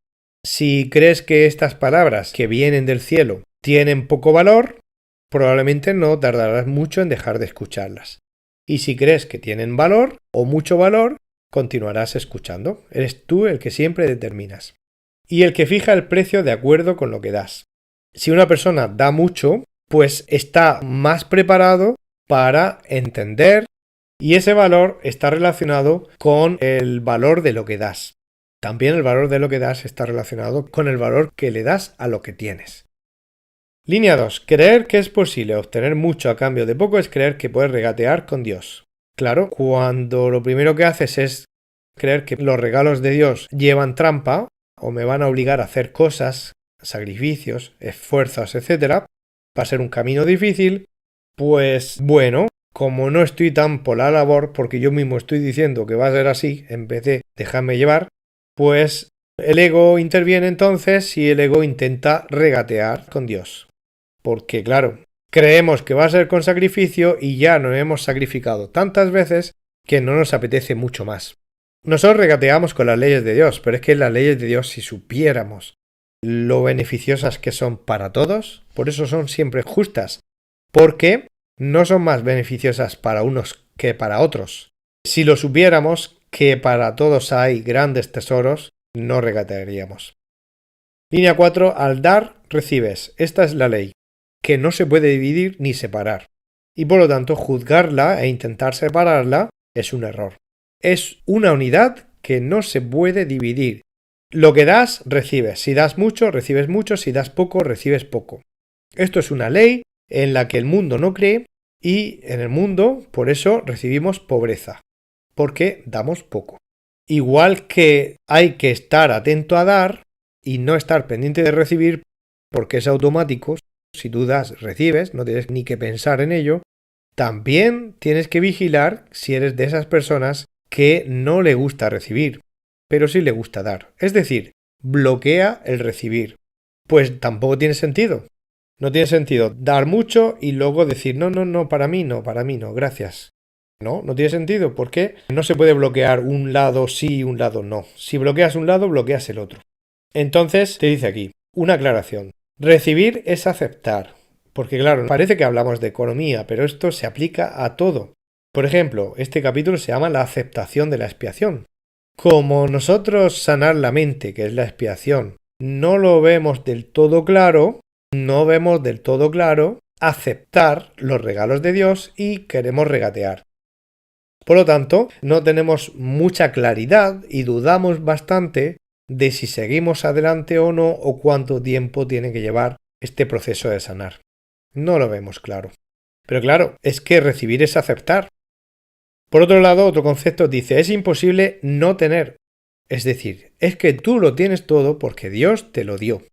Si crees que estas palabras que vienen del cielo tienen poco valor, probablemente no tardarás mucho en dejar de escucharlas. Y si crees que tienen valor o mucho valor, continuarás escuchando. Eres tú el que siempre determinas. y el que fija el precio de acuerdo con lo que das. Si una persona da mucho, pues está más preparado para entender y ese valor está relacionado con el valor de lo que das. También el valor de lo que das está relacionado con el valor que le das a lo que tienes. Línea 2. Creer que es posible obtener mucho a cambio de poco es creer que puedes regatear con Dios. Claro, cuando lo primero que haces es creer que los regalos de Dios llevan trampa o me van a obligar a hacer cosas, sacrificios, esfuerzos, etc., va a ser un camino difícil, pues bueno, como no estoy tan por la labor, porque yo mismo estoy diciendo que va a ser así, en vez de dejarme llevar, pues el ego interviene entonces y el ego intenta regatear con Dios. Porque claro, creemos que va a ser con sacrificio y ya nos hemos sacrificado tantas veces que no nos apetece mucho más. Nosotros regateamos con las leyes de Dios, pero es que las leyes de Dios, si supiéramos lo beneficiosas que son para todos, por eso son siempre justas, porque no son más beneficiosas para unos que para otros. Si lo supiéramos que para todos hay grandes tesoros, no regatearíamos. Línea 4. Al dar, recibes. Esta es la ley, que no se puede dividir ni separar, y por lo tanto juzgarla e intentar separarla es un error. Es una unidad que no se puede dividir. Lo que das, recibes. Si das mucho, recibes mucho. Si das poco, recibes poco. Esto es una ley en la que el mundo no cree y en el mundo, por eso, recibimos pobreza, porque damos poco. Igual que hay que estar atento a dar y no estar pendiente de recibir, porque es automático. Si tú das, recibes, no tienes ni que pensar en ello. También tienes que vigilar si eres de esas personas que no le gusta recibir, pero sí le gusta dar. Es decir, bloquea el recibir. Pues tampoco tiene sentido. No tiene sentido dar mucho y luego decir no, para mí no, gracias. No tiene sentido porque no se puede bloquear un lado sí y un lado no. Si bloqueas un lado, bloqueas el otro. Entonces te dice aquí, una aclaración. Recibir es aceptar. Porque claro, parece que hablamos de economía, pero esto se aplica a todo. Por ejemplo, este capítulo se llama la aceptación de la expiación. Como nosotros sanar la mente, que es la expiación, no lo vemos del todo claro, aceptar los regalos de Dios y queremos regatear. Por lo tanto, no tenemos mucha claridad y dudamos bastante de si seguimos adelante o no o cuánto tiempo tiene que llevar este proceso de sanar. No lo vemos claro. Pero claro, es que recibir es aceptar. Por otro lado, otro concepto dice, es imposible no tener. Es decir, es que tú lo tienes todo porque Dios te lo dio.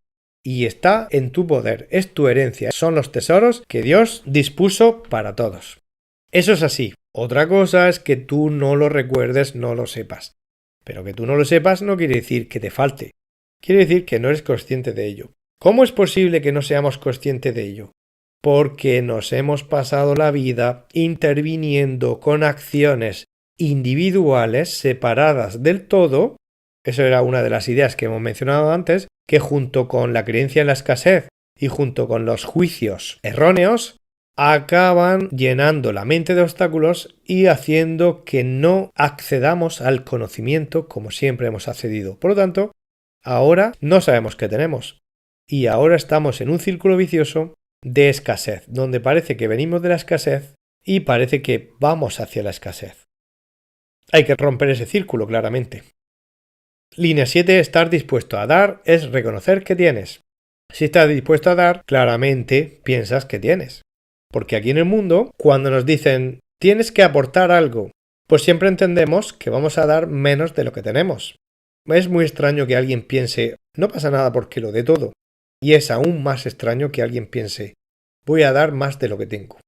Y está en tu poder, es tu herencia, son los tesoros que Dios dispuso para todos. Eso es así. Otra cosa es que tú no lo recuerdes, no lo sepas. Pero que tú no lo sepas no quiere decir que te falte. Quiere decir que no eres consciente de ello. ¿Cómo es posible que no seamos conscientes de ello? Porque nos hemos pasado la vida interviniendo con acciones individuales separadas del todo. Eso era una de las ideas que hemos mencionado antes, que junto con la creencia en la escasez y junto con los juicios erróneos, acaban llenando la mente de obstáculos y haciendo que no accedamos al conocimiento como siempre hemos accedido. Por lo tanto, ahora no sabemos qué tenemos. Y ahora estamos en un círculo vicioso de escasez, donde parece que venimos de la escasez y parece que vamos hacia la escasez. Hay que romper ese círculo, claramente. Línea 7. Estar dispuesto a dar es reconocer que tienes. Si estás dispuesto a dar, claramente piensas que tienes. Porque aquí en el mundo, cuando nos dicen tienes que aportar algo, pues siempre entendemos que vamos a dar menos de lo que tenemos. Es muy extraño que alguien piense no pasa nada porque lo dé todo. Y es aún más extraño que alguien piense voy a dar más de lo que tengo.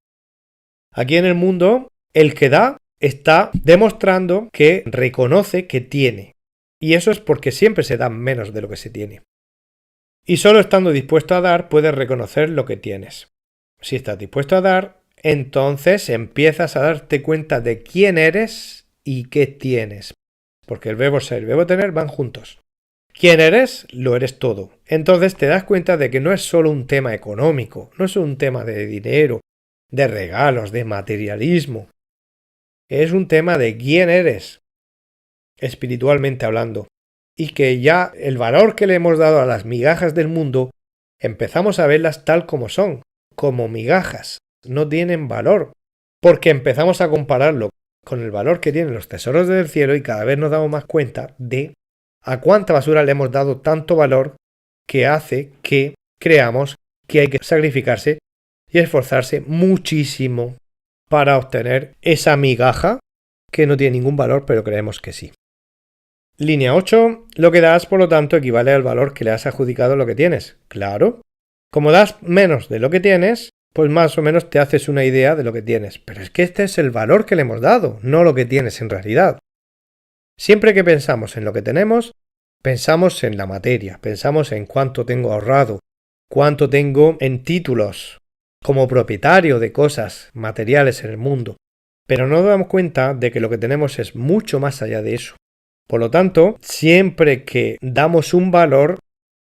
Aquí en el mundo, el que da está demostrando que reconoce que tiene. Y eso es porque siempre se da menos de lo que se tiene. Y solo estando dispuesto a dar puedes reconocer lo que tienes. Si estás dispuesto a dar, entonces empiezas a darte cuenta de quién eres y qué tienes. Porque el verbo ser y el verbo tener van juntos. ¿Quién eres? Lo eres todo. Entonces te das cuenta de que no es solo un tema económico, no es un tema de dinero, de regalos, de materialismo. Es un tema de quién eres, espiritualmente hablando. y que ya el valor que le hemos dado a las migajas del mundo, empezamos a verlas tal como son, como migajas, no tienen valor, porque empezamos a compararlo con el valor que tienen los tesoros del cielo y cada vez nos damos más cuenta de a cuánta basura le hemos dado tanto valor que hace que creamos que hay que sacrificarse y esforzarse muchísimo para obtener esa migaja que no tiene ningún valor, pero creemos que sí. Línea 8. Lo que das, por lo tanto, equivale al valor que le has adjudicado a lo que tienes. Claro. Como das menos de lo que tienes, pues más o menos te haces una idea de lo que tienes. Pero es que este es el valor que le hemos dado, no lo que tienes en realidad. Siempre que pensamos en lo que tenemos, pensamos en la materia, pensamos en cuánto tengo ahorrado, cuánto tengo en títulos, como propietario de cosas materiales en el mundo. Pero no nos damos cuenta de que lo que tenemos es mucho más allá de eso. Por lo tanto, siempre que damos un valor,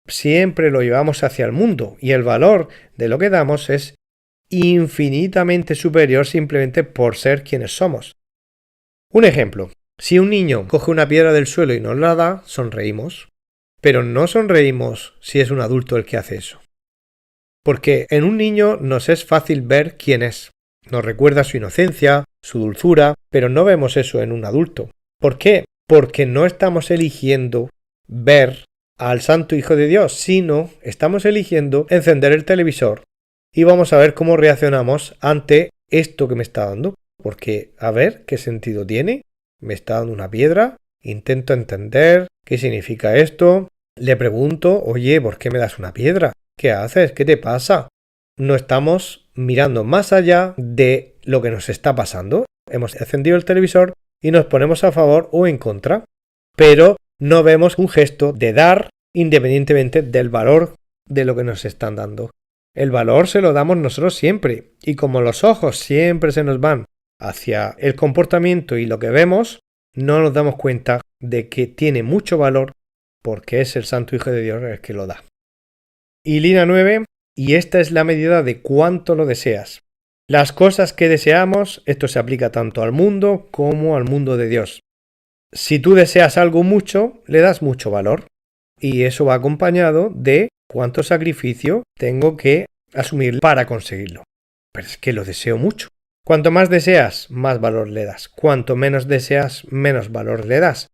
siempre lo llevamos hacia el mundo y el valor de lo que damos es infinitamente superior simplemente por ser quienes somos. Un ejemplo, si un niño coge una piedra del suelo y nos la da, sonreímos, pero no sonreímos si es un adulto el que hace eso. Porque en un niño nos es fácil ver quién es, nos recuerda su inocencia, su dulzura, pero no vemos eso en un adulto. ¿Por qué? Porque no estamos eligiendo ver al Santo Hijo de Dios, sino estamos eligiendo encender el televisor y vamos a ver cómo reaccionamos ante esto que me está dando. Porque, a ver, ¿qué sentido tiene? Me está dando una piedra, intento entender qué significa esto, le pregunto, oye, ¿por qué me das una piedra? ¿Qué haces? ¿Qué te pasa? No estamos mirando más allá de lo que nos está pasando. Hemos encendido el televisor y nos ponemos a favor o en contra, pero no vemos un gesto de dar independientemente del valor de lo que nos están dando. El valor se lo damos nosotros siempre, y como los ojos siempre se nos van hacia el comportamiento y lo que vemos, no nos damos cuenta de que tiene mucho valor porque es el Santo Hijo de Dios el que lo da. Y línea 9, y esta es la medida de cuánto lo deseas. Las cosas que deseamos, esto se aplica tanto al mundo como al mundo de Dios. Si tú deseas algo mucho, le das mucho valor. Y eso va acompañado de cuánto sacrificio tengo que asumir para conseguirlo. Pero es que lo deseo mucho. Cuanto más deseas, más valor le das. Cuanto menos deseas, menos valor le das.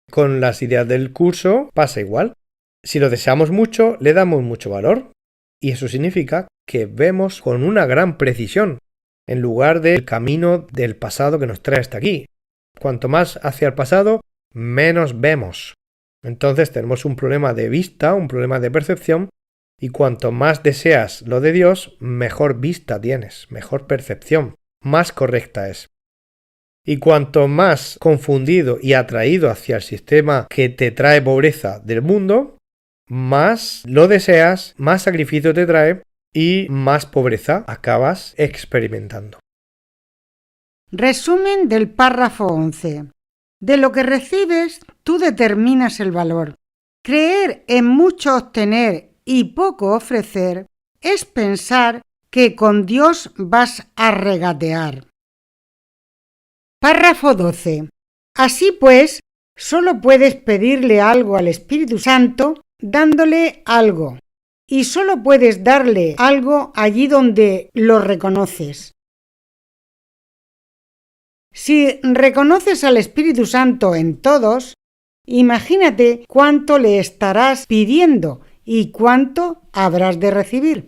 Con las ideas del curso pasa igual. Si lo deseamos mucho, le damos mucho valor. Y eso significa que vemos con una gran precisión, en lugar del camino del pasado que nos trae hasta aquí. Cuanto más hacia el pasado, menos vemos. Entonces tenemos un problema de vista, un problema de percepción, y cuanto más deseas lo de Dios, mejor vista tienes, mejor percepción, más correcta es. Y cuanto más confundido y atraído hacia el sistema que te trae pobreza del mundo, más lo deseas, más sacrificio te trae y más pobreza acabas experimentando. Resumen del párrafo 11. De lo que recibes, tú determinas el valor. Creer en mucho obtener y poco ofrecer es pensar que con Dios vas a regatear. Párrafo 12. Así pues, solo puedes pedirle algo al Espíritu Santo dándole algo, y solo puedes darle algo allí donde lo reconoces. Si reconoces al Espíritu Santo en todos, imagínate cuánto le estarás pidiendo y cuánto habrás de recibir.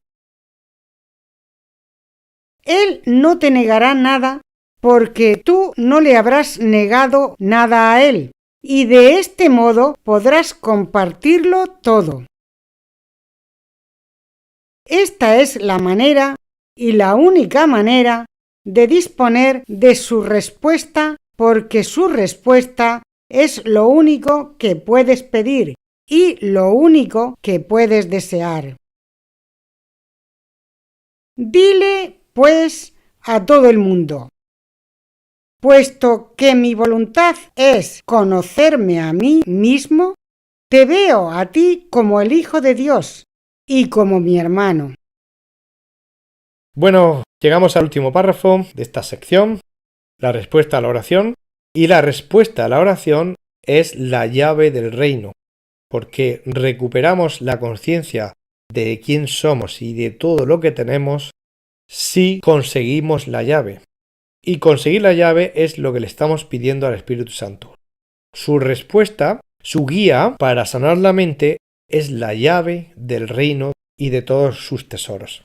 Él no te negará nada porque tú no le habrás negado nada a Él, y de este modo podrás compartirlo todo. Esta es la manera y la única manera de disponer de su respuesta, porque su respuesta es lo único que puedes pedir y lo único que puedes desear. Dile, pues, a todo el mundo: puesto que mi voluntad es conocerme a mí mismo, te veo a ti como el Hijo de Dios y como mi hermano. Bueno, llegamos al último párrafo de esta sección, la respuesta a la oración, y la respuesta a la oración es la llave del reino. porque recuperamos la conciencia de quién somos y de todo lo que tenemos si conseguimos la llave. Y conseguir la llave es lo que le estamos pidiendo al Espíritu Santo. Su respuesta, su guía para sanar la mente es la llave del reino y de todos sus tesoros.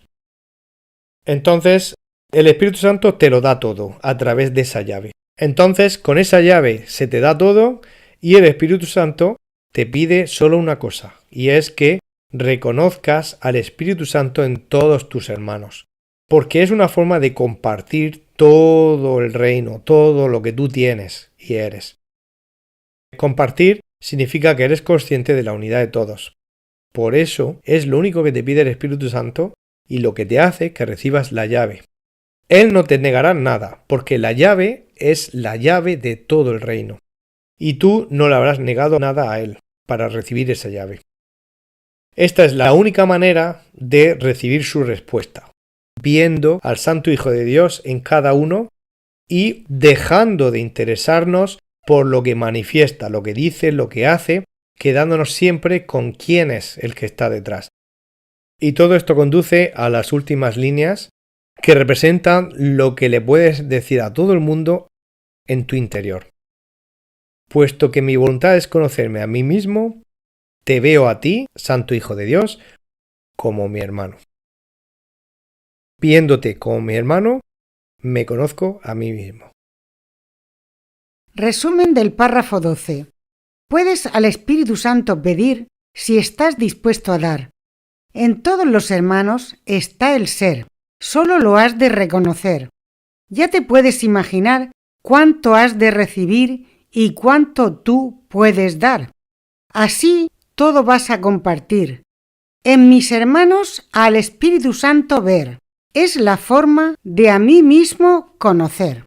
Entonces, el Espíritu Santo te lo da todo a través de esa llave. Entonces, con esa llave se te da todo y el Espíritu Santo te pide solo una cosa, y es que reconozcas al Espíritu Santo en todos tus hermanos, porque es una forma de compartir todo el reino, todo lo que tú tienes y eres. Compartir significa que eres consciente de la unidad de todos. Por eso es lo único que te pide el Espíritu Santo y lo que te hace que recibas la llave. Él no te negará nada, porque la llave es la llave de todo el reino, y tú no le habrás negado nada a Él para recibir esa llave. Esta es la única manera de recibir su respuesta, viendo al Santo Hijo de Dios en cada uno y dejando de interesarnos por lo que manifiesta, lo que dice, lo que hace, quedándonos siempre con quién es el que está detrás. Y todo esto conduce a las últimas líneas que representan lo que le puedes decir a todo el mundo en tu interior. Puesto que mi voluntad es conocerme a mí mismo, te veo a ti, Santo Hijo de Dios, como mi hermano. Viéndote como mi hermano, me conozco a mí mismo. Resumen del párrafo 12. Puedes al Espíritu Santo pedir si estás dispuesto a dar. En todos los hermanos está el ser, solo lo has de reconocer. Ya te puedes imaginar cuánto has de recibir y cuánto tú puedes dar. Así todo vas a compartir. En mis hermanos al Espíritu Santo ver. Es la forma de a mí mismo conocer.